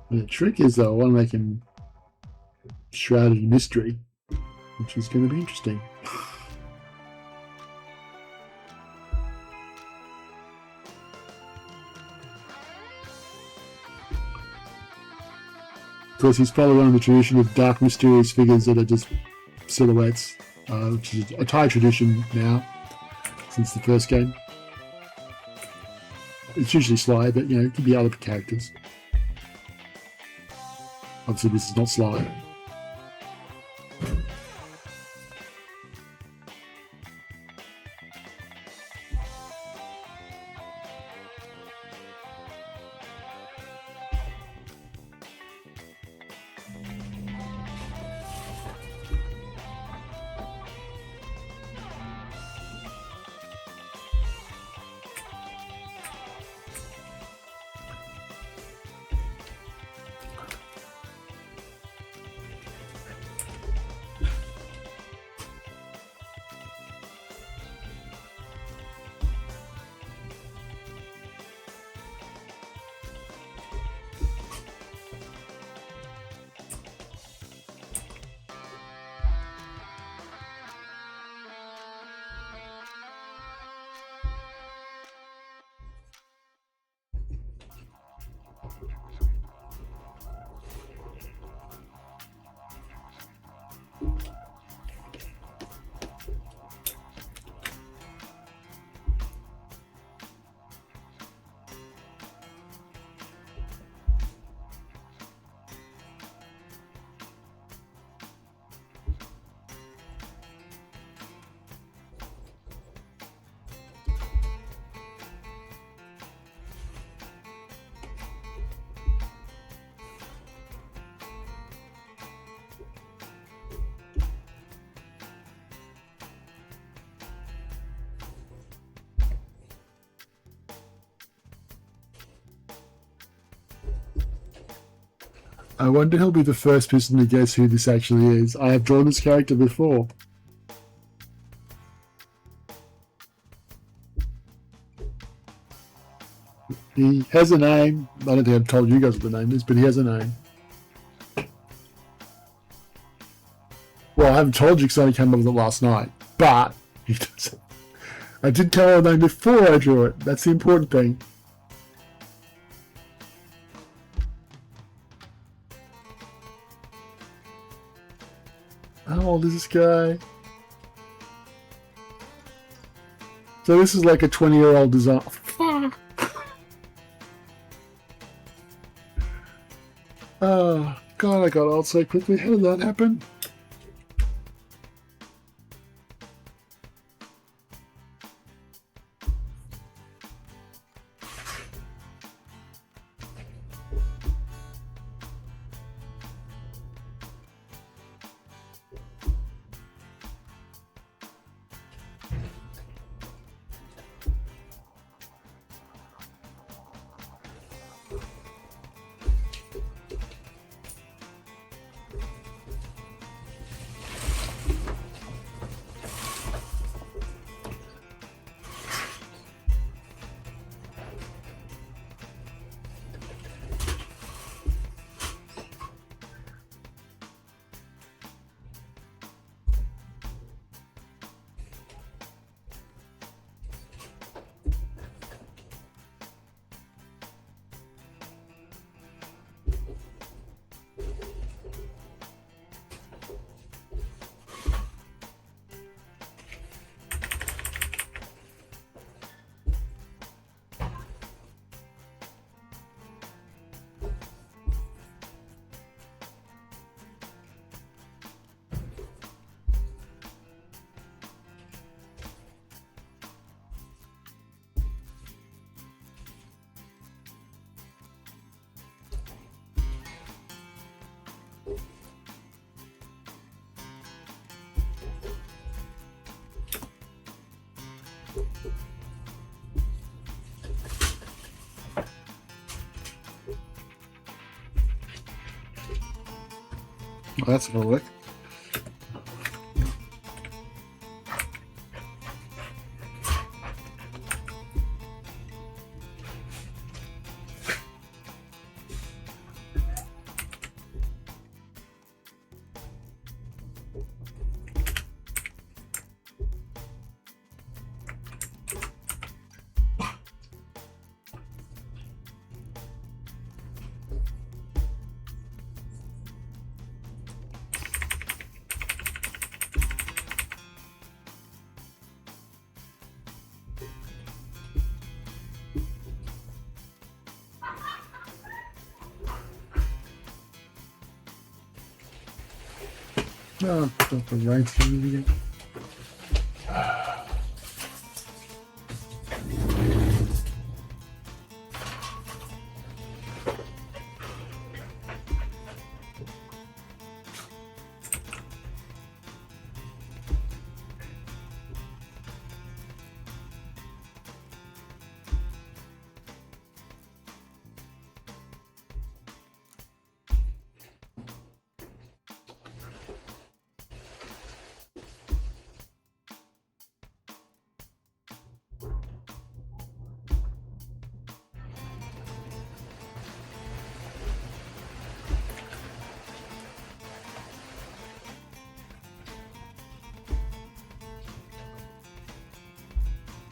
The trick is, though, I want to make him shrouded in mystery, which is going to be interesting. Of course, he's following the tradition of dark, mysterious figures that are just silhouettes, which is a Thai tradition now, since the first game. It's usually Sly, but, you know, it could be other characters. Obviously, this is not Sly. I wonder who'll be the first person to guess who this actually is. I have drawn this character before. He has a name. I don't think I've told you guys what the name is, but he has a name. Well, I haven't told you because I only came up with it last night. But he doesn't. I did tell her the name before I drew it. That's the important thing. How old is this guy? So this is like a 20-year-old design. Oh, God, I got old so quickly. How did that happen? Well, that's gonna work. No, don't put right again.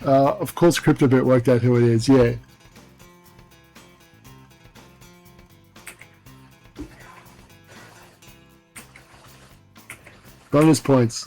Of course, CryptoBit worked out who it is. Yeah. Bonus points.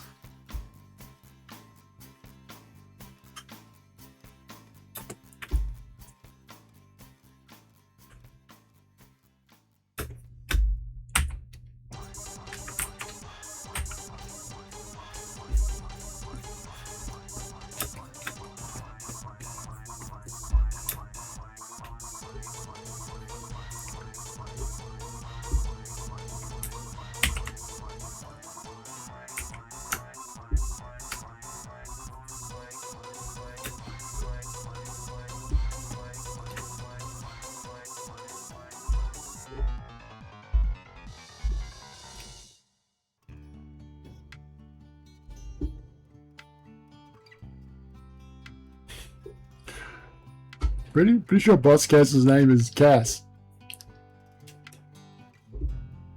Pretty sure Boss Cass's name is Cass.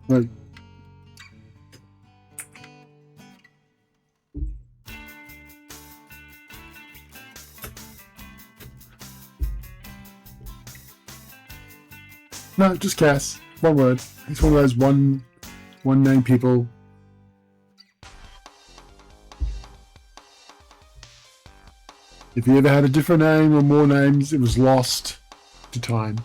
Like, no, just Cass. One word. He's one of those one name people. If he ever had a different name or more names, it was lost to time.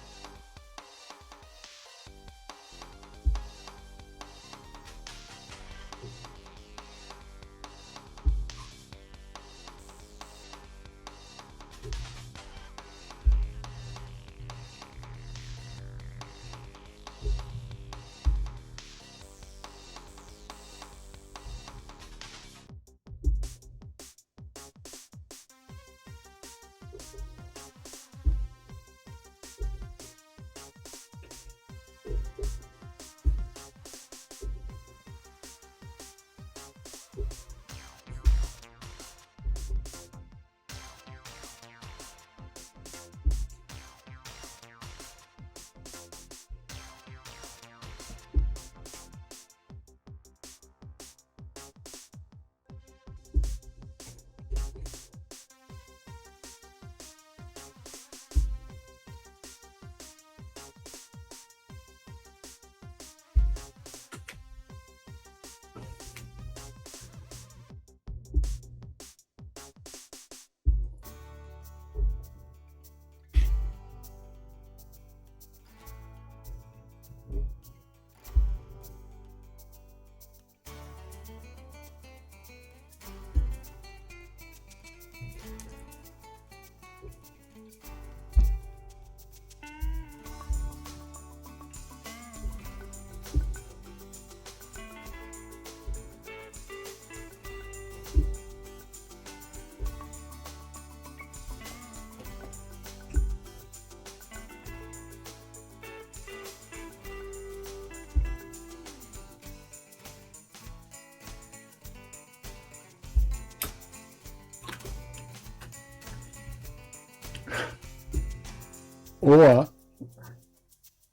Or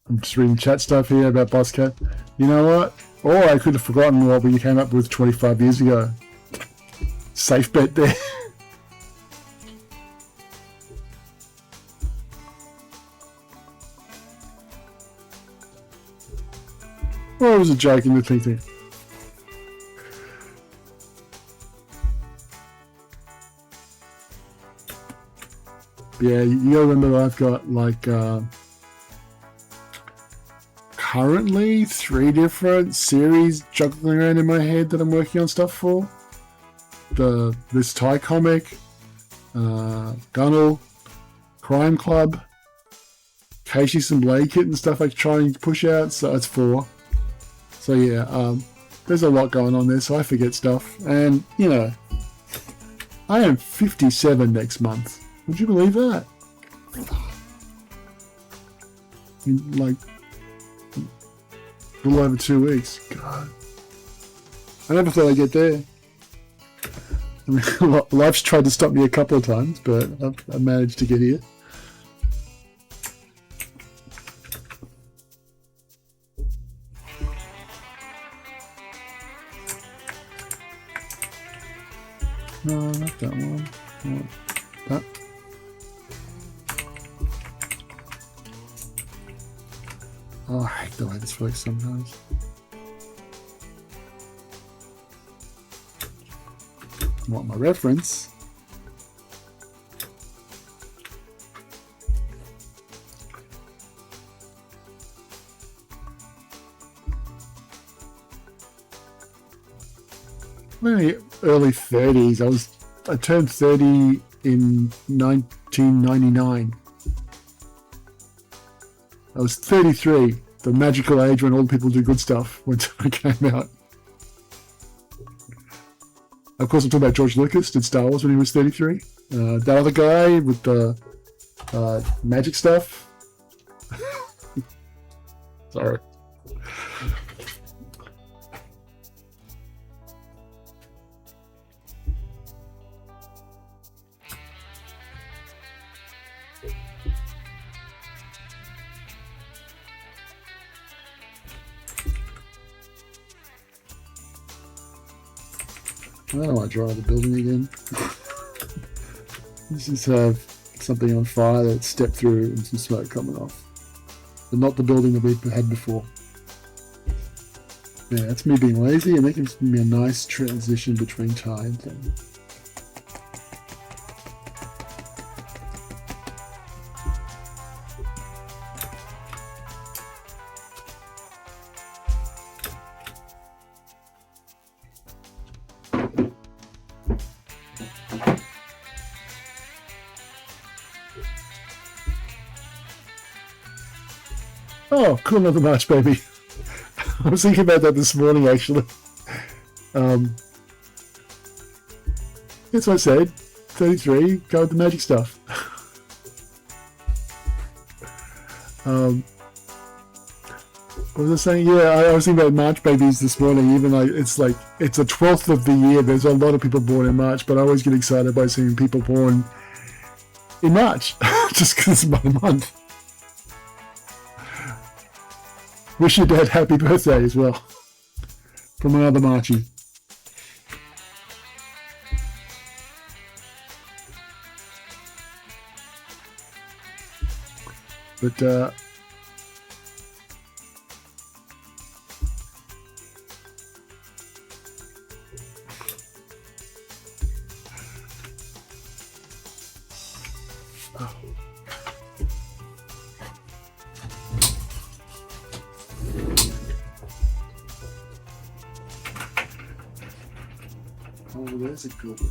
I'm just reading chat stuff here about Bosscat. You know what? Or I could have forgotten what we came up with 25 years ago. Safe bet there. Or it was a joke in the thinking. Yeah, you gotta remember I've got like currently 3 different series juggling around in my head that I'm working on stuff for. This Thai comic, Gunwale, Crime Club, Casey's and Blade Kit and stuff like trying to push out, so it's 4. So yeah, there's a lot going on there, so I forget stuff. And, you know, I am 57 next month. Would you believe that? In like a little over 2 weeks. God. I never thought I'd get there. I mean, life's tried to stop me a couple of times, but I managed to get here. No, not that one. No, that. Oh, I hate the way this works sometimes. Want my reference? Maybe early 30s. I turned 30 in 1999. I was 33, the magical age when old people do good stuff, when it came out. Of course, I'm talking about George Lucas, did Star Wars when he was 33. That other guy with the magic stuff. Sorry. I don't want to draw the building again. This is something on fire that stepped through and some smoke coming off. But not the building that we had before. Yeah, that's me being lazy and making me a nice transition between time things. Oh, cool, another March, baby. I was thinking about that this morning, actually. That's what I said. 33, go with the magic stuff. What was I saying? Yeah, I was thinking about March babies this morning. Even like it's a 12th of the year. There's a lot of people born in March, but I always get excited by seeing people born in March, just because it's my month. Wish your dad happy birthday as well. From another Marchie. But there's a good one.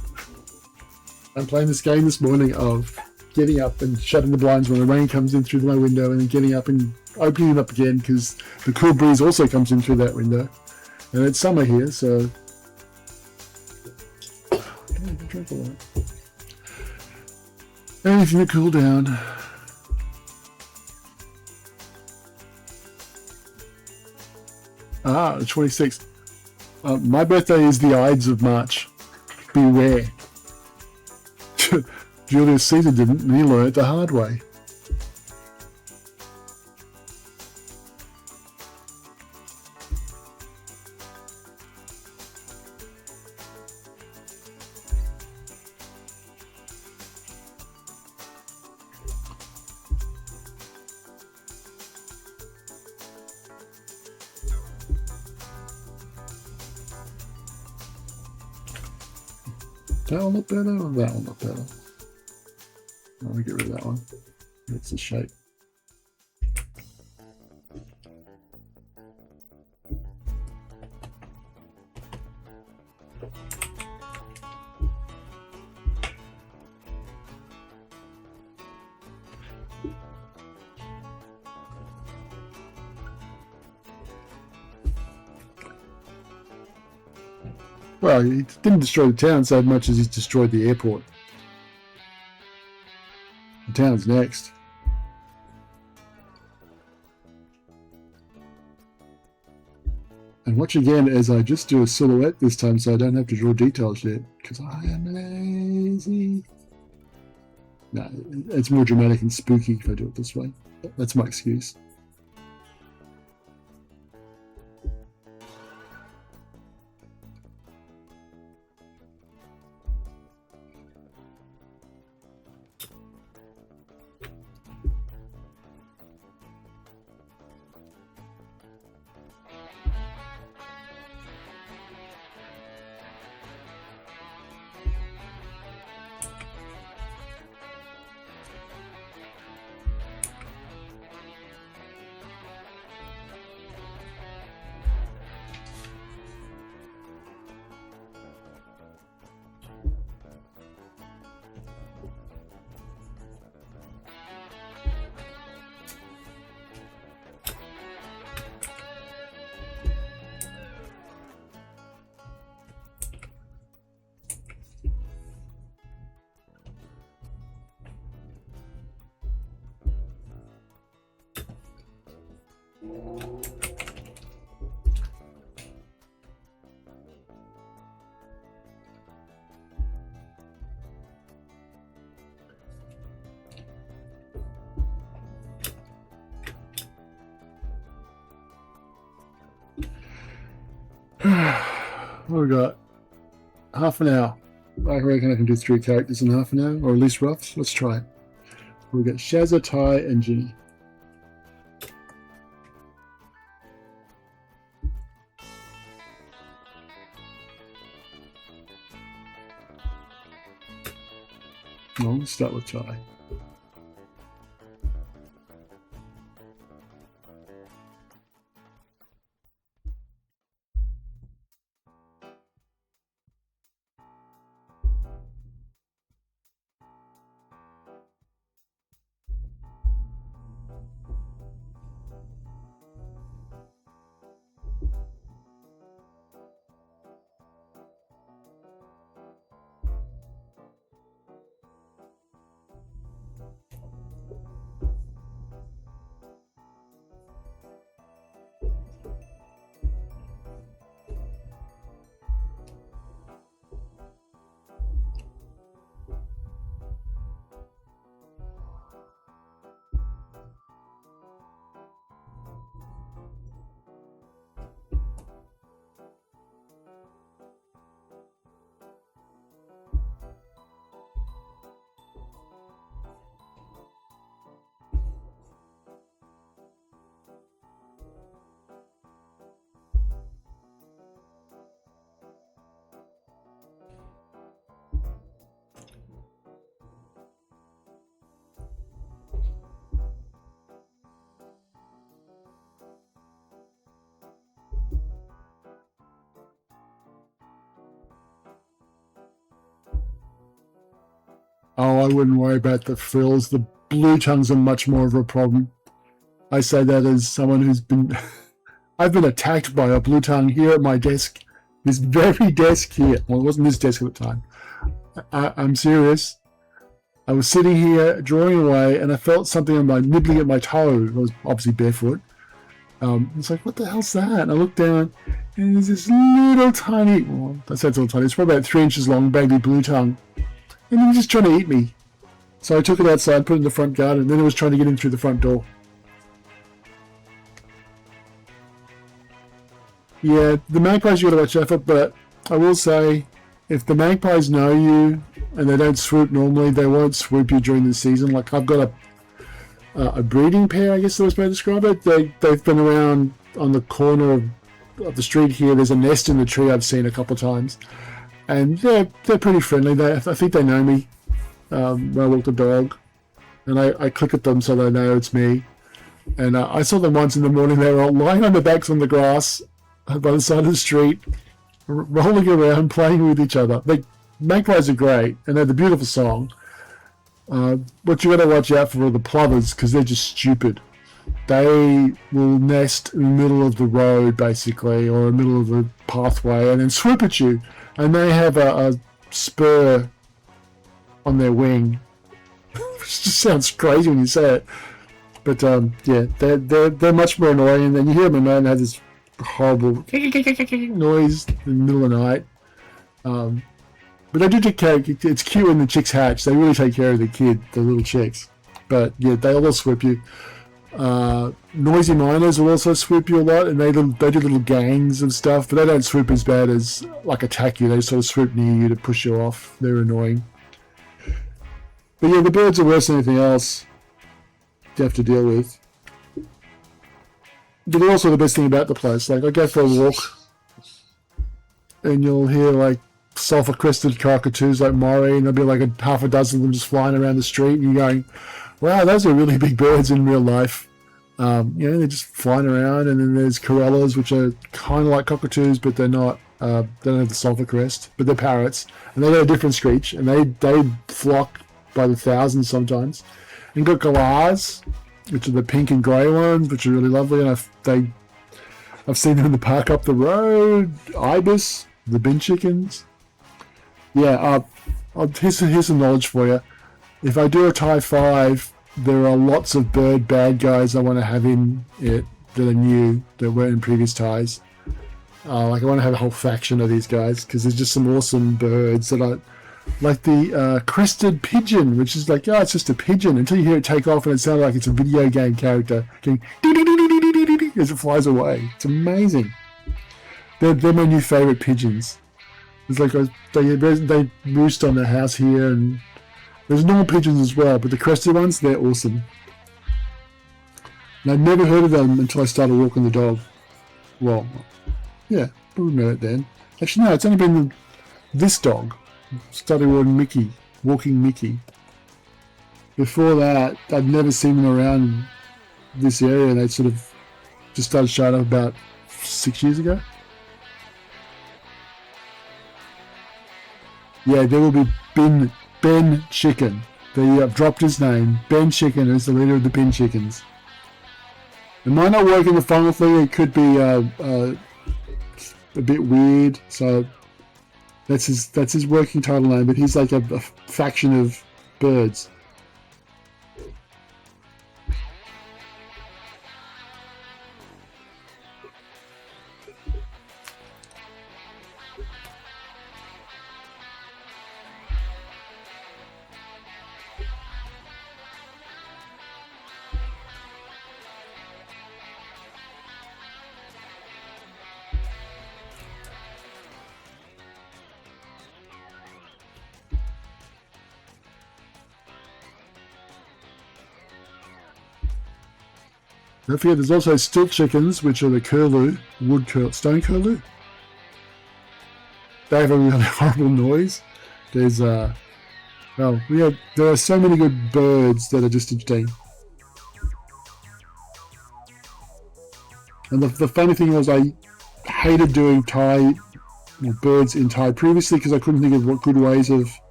I'm playing this game this morning of getting up and shutting the blinds when the rain comes in through my window, and then getting up and opening them up again because the cool breeze also comes in through that window. And it's summer here, so drink a lot. Anything to cool down. The 26th. My birthday is the Ides of March. Beware. Julius Caesar didn't, and he learned it the hard way. That one look better or that one look better? Let me get rid of that one. It's the shape. Well, he didn't destroy the town so much as he's destroyed the airport. The town's next. And watch again as I just do a silhouette this time so I don't have to draw details yet, because I am lazy. No, it's more dramatic and spooky if I do it this way. That's my excuse. What we got? Half an hour. I reckon I can do 3 characters in half an hour, or at least roughs. Let's try it. We got Shazza, Ty, and Ginny. Well, let's start with Ty. Oh, I wouldn't worry about the frills. The blue tongues are much more of a problem. I say that as someone who's been... I've been attacked by a blue tongue here at my desk. This very desk here. Well, it wasn't this desk at the time. I'm serious. I was sitting here drawing away and I felt something on my nibbling at my toe. I was obviously barefoot. It's like, what the hell's that? And I looked down and there's this little tiny... Well, I said it's a little tiny. It's probably about 3 inches long, baby blue tongue. And he was just trying to eat me. So I took it outside, put it in the front garden, and then it was trying to get in through the front door. Yeah, the magpies you got to watch out for, but I will say, if the magpies know you and they don't swoop normally, they won't swoop you during the season. Like I've got a breeding pair, I guess that's the way to describe it. They've been around on the corner of the street here. There's a nest in the tree I've seen a couple of times. and they're pretty friendly. I think they know me when I walk the dog, and I click at them so they know it's me. And I saw them once in the morning. They were all lying on their backs on the grass by the side of the street, rolling around, playing with each other. Magpies are great, and they have a beautiful song. What you got to watch out for are the plovers, because they're just stupid. They will nest in the middle of the road, basically, or in the middle of the pathway, and then swoop at you. And they have a spur on their wing. Which just sounds crazy when you say it. But yeah, they're much more annoying. And then you hear them and they have this horrible noise in the middle of the night. But they do take care. It's cute when the chicks hatch. They really take care of the little chicks. But yeah, they all swoop you. Noisy miners will also swoop you a lot, and they do little gangs and stuff. But they don't swoop as bad as like attack you. They sort of swoop near you to push you off. They're annoying. But yeah, the birds are worse than anything else you have to deal with. But they're also the best thing about the place. Like, I go for a walk, and you'll hear like sulfur-crested cockatoos like Maury, and there'll be like half a dozen of them just flying around the street, and you're going, wow, those are really big birds in real life. They're just flying around. And then there's corellas, which are kind of like cockatoos, but they're not. They don't have the sulfur crest, but they're parrots, and they got a different screech, and they flock by the thousands sometimes. And you've got galahs, which are the pink and grey ones, which are really lovely, and I've seen them in the park up the road. Ibis, the bin chickens. Yeah, here's some knowledge for you. If I do a Tie 5, there are lots of bird bad guys I want to have in it that are new, that weren't in previous ties. Like, I want to have a whole faction of these guys, because there's just some awesome birds that I... Like the crested pigeon, which is like, it's just a pigeon, until you hear it take off and it sounds like it's a video game character going as it flies away. It's amazing. They're my new favourite pigeons. It's like they roost on the house here, and there's normal pigeons as well, but the crested ones, they're awesome. And I'd never heard of them until I started walking the dog. Well, yeah, probably met it then. Actually, no, it's only been this dog. Started walking Mickey. Before that, I'd never seen them around this area, and they sort of just started showing up about 6 years ago. Yeah, there will be Ben Chicken. They have dropped his name. Ben Chicken is the leader of the Bin Chickens. It might not work in the final thing. It could be a bit weird. So that's his working title name. But he's like a faction of birds. Don't forget, there's also stilt chickens, which are the curlew, stone curlew. They have a really horrible noise. There's there are so many good birds that are just interesting. And the funny thing was, I hated doing birds in Thai previously because I couldn't think of what good ways of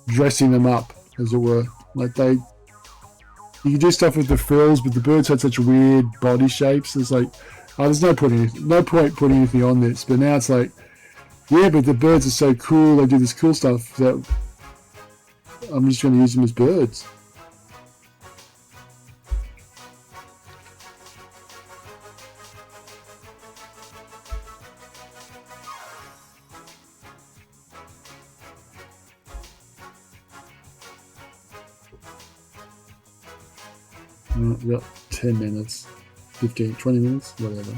dressing them up, as it were. Like you could do stuff with the frills, but the birds had such weird body shapes. It's like, there's no point putting anything on this. But now it's like, yeah, but the birds are so cool. They do this cool stuff that I'm just going to use them as birds. We've got 10 minutes, 15, 20 minutes, whatever.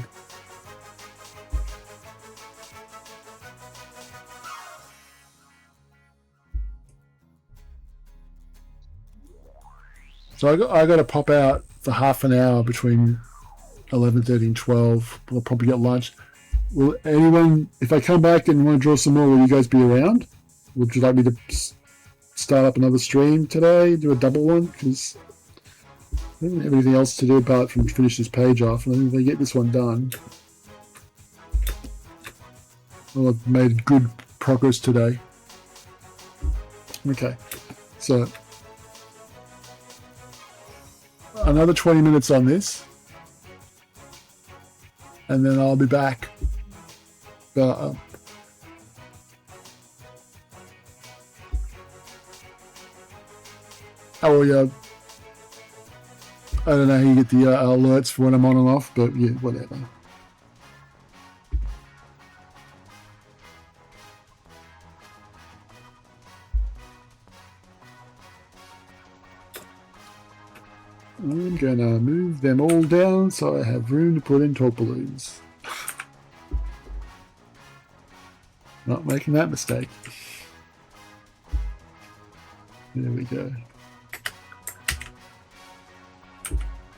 So I got to pop out for half an hour between 11:30 and 12. We'll probably get lunch. Will anyone, if I come back and want to draw some more, will you guys be around? Would you like me to start up another stream today, do a double one? Because I don't have anything else to do apart from finish this page off. And I think if I get this one done, well, I've made good progress today. Okay, so another 20 minutes on this, and then I'll be back. But oh yeah, I don't know how you get the alerts for when I'm on and off, but yeah, whatever. I'm gonna move them all down so I have room to put in torque balloons. Not making that mistake. There we go.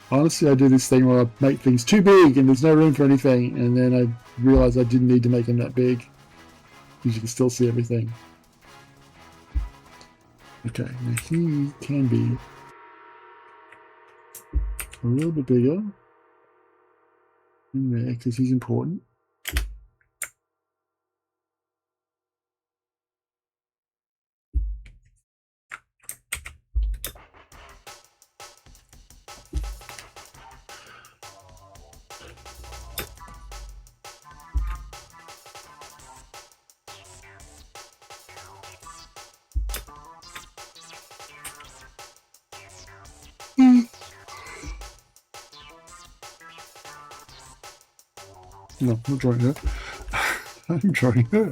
Honestly, I do this thing where I make things too big and there's no room for anything, and then I realize I didn't need to make them that big because you can still see everything. Okay, now he can be a little bit bigger in there because he's important. No, I'm not drawing her. I'm drawing her.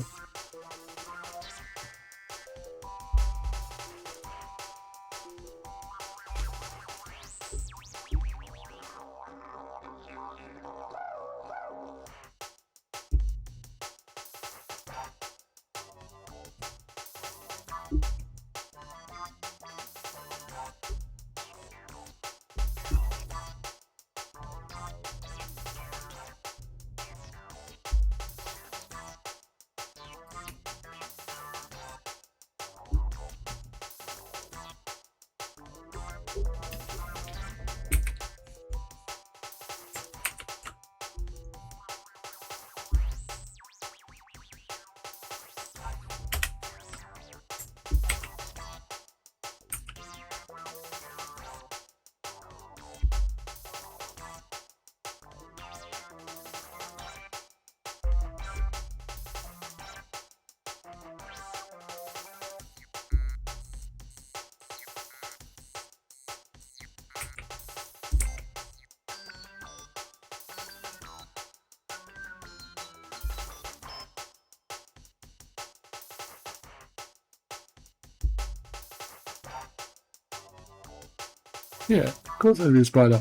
Yeah, of course I do, spider.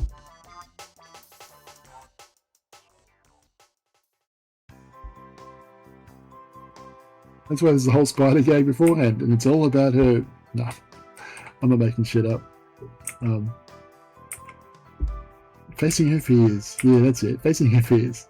That's why there's a whole spider gag beforehand, and it's all about her. No, I'm not making shit up. Facing her fears. Yeah, that's it. Facing her fears.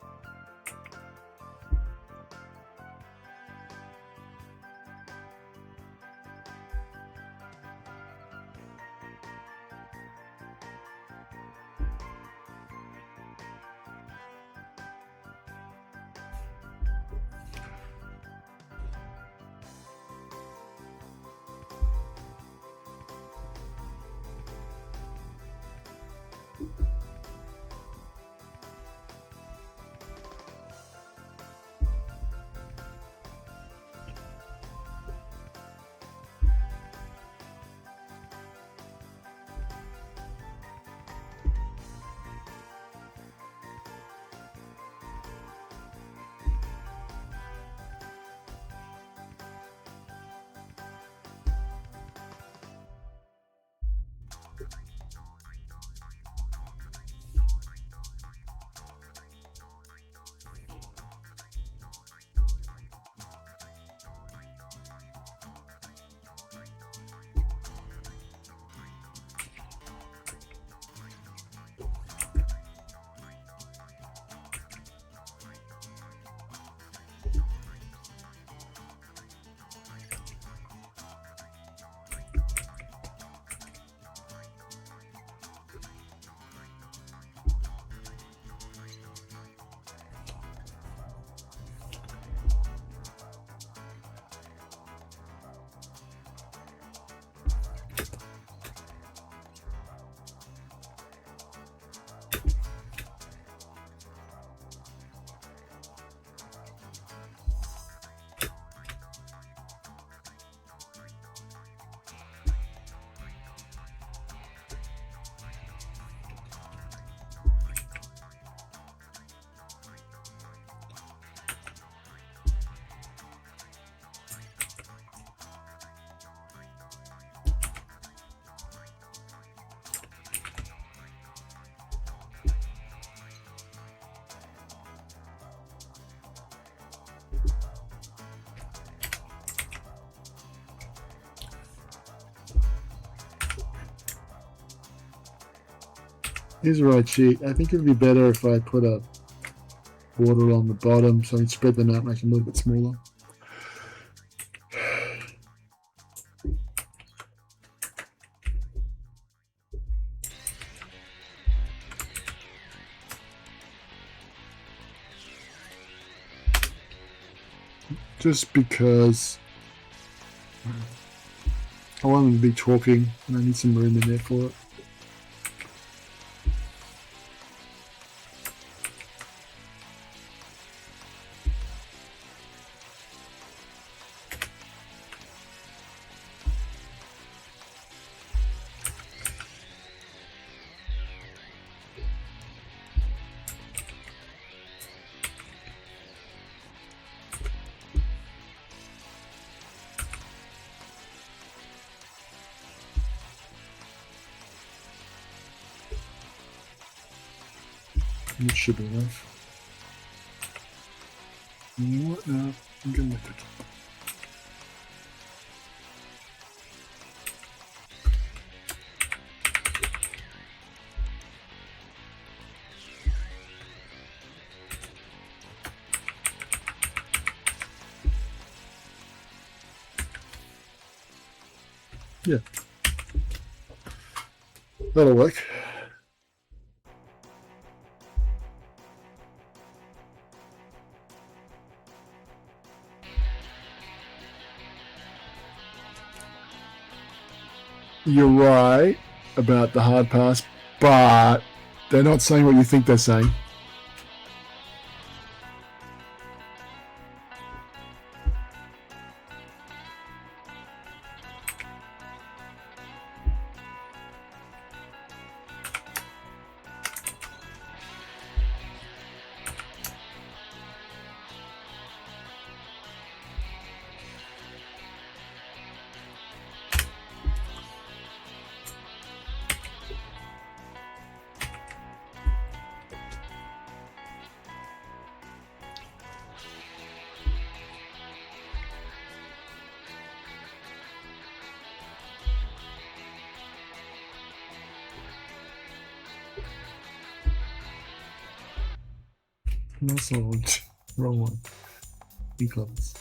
Here's the right sheet. I think it'd be better if I put a border on the bottom so I can spread them out, make them a little bit smaller. Just because I want them to be talking and I need some room in there for it. It should be enough. You know what? No, I'm going with it. Yeah. That'll work. You're right about the hard pass, but they're not saying what you think they're saying. That's the wrong one. E-clubs.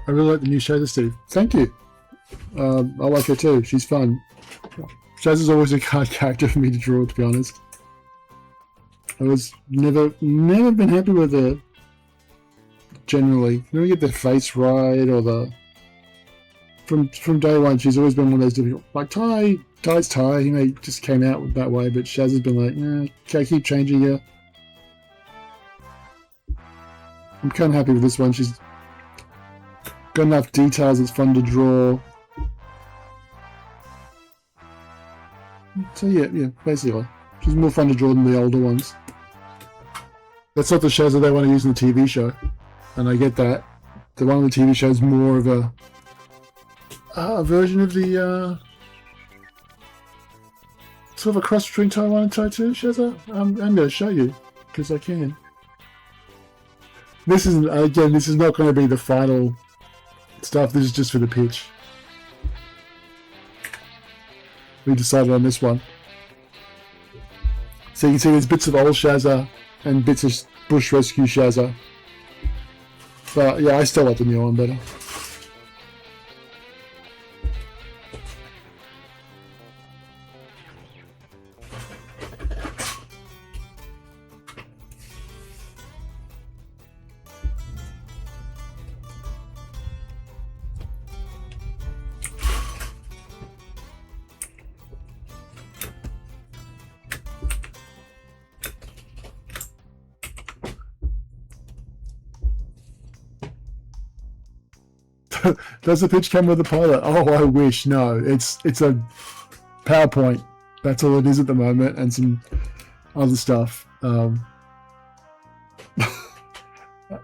I really like the new Shazza, Steve. Thank you. I like her too. She's fun. Shazza's always a hard character for me to draw, to be honest. I was never been happy with her. Generally, never get the face right or the. From day one, she's always been one of those difficult. Like Ty's Ty. He just came out that way, but Shaz has been like, can I keep changing her? I'm kind of happy with this one. She's got enough details. It's fun to draw. So yeah, basically. She's more fun to draw than the older ones. That's not the Shazza they want to use in the TV show. And I get that. The one on the TV show is more of a version of the sort of a cross between TY 1 and TY 2, Shazza. I'm going to show you, because I can. This isn't, again, this is not going to be the final stuff. This is just for the pitch. We decided on this one. So you can see there's bits of old Shazza and bits of Bush Rescue Shazza. But yeah, I still like the new one better. Does the pitch come with a pilot? Oh, I wish. No, it's a PowerPoint. That's all it is at the moment, and some other stuff.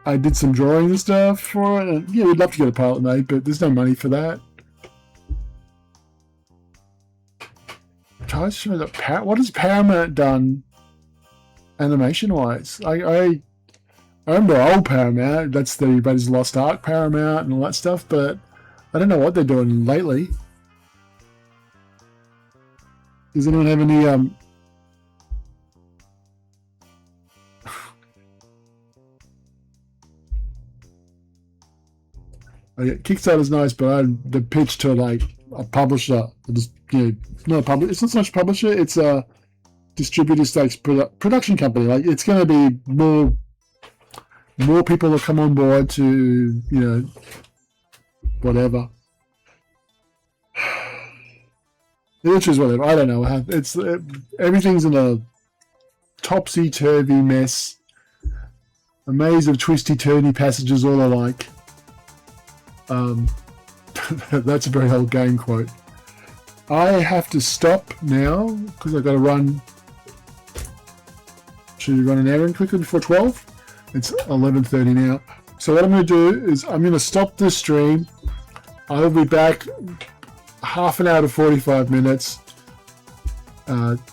I did some drawing and stuff for it, and yeah, we'd love to get a pilot made, but there's no money for that. Try to show that what has Paramount done animation-wise? I remember old Paramount, that's the Raiders of the Lost Ark Paramount and all that stuff, but I don't know what they're doing lately. Does anyone have any Kickstarter's nice, but the pitch to like a publisher, just, not a publisher. It's not so much a publisher; it's a distributor stakes production company. Like, it's going to be more people will come on board to, whatever. Which is whatever. I don't know. Everything's in a topsy-turvy mess. A maze of twisty-turny passages all alike. That's a very old game quote. I have to stop now because I've got to run. Should we run an errand quickly before 12? It's 11:30 now. So what I'm going to do is I'm going to stop this stream. I'll be back half an hour to 45 minutes.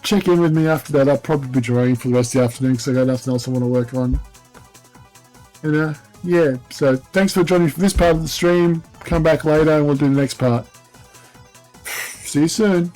Check in with me after that. I'll probably be drawing for the rest of the afternoon because I got nothing else I want to work on. And yeah, so thanks for joining for this part of the stream. Come back later and we'll do the next part. See you soon.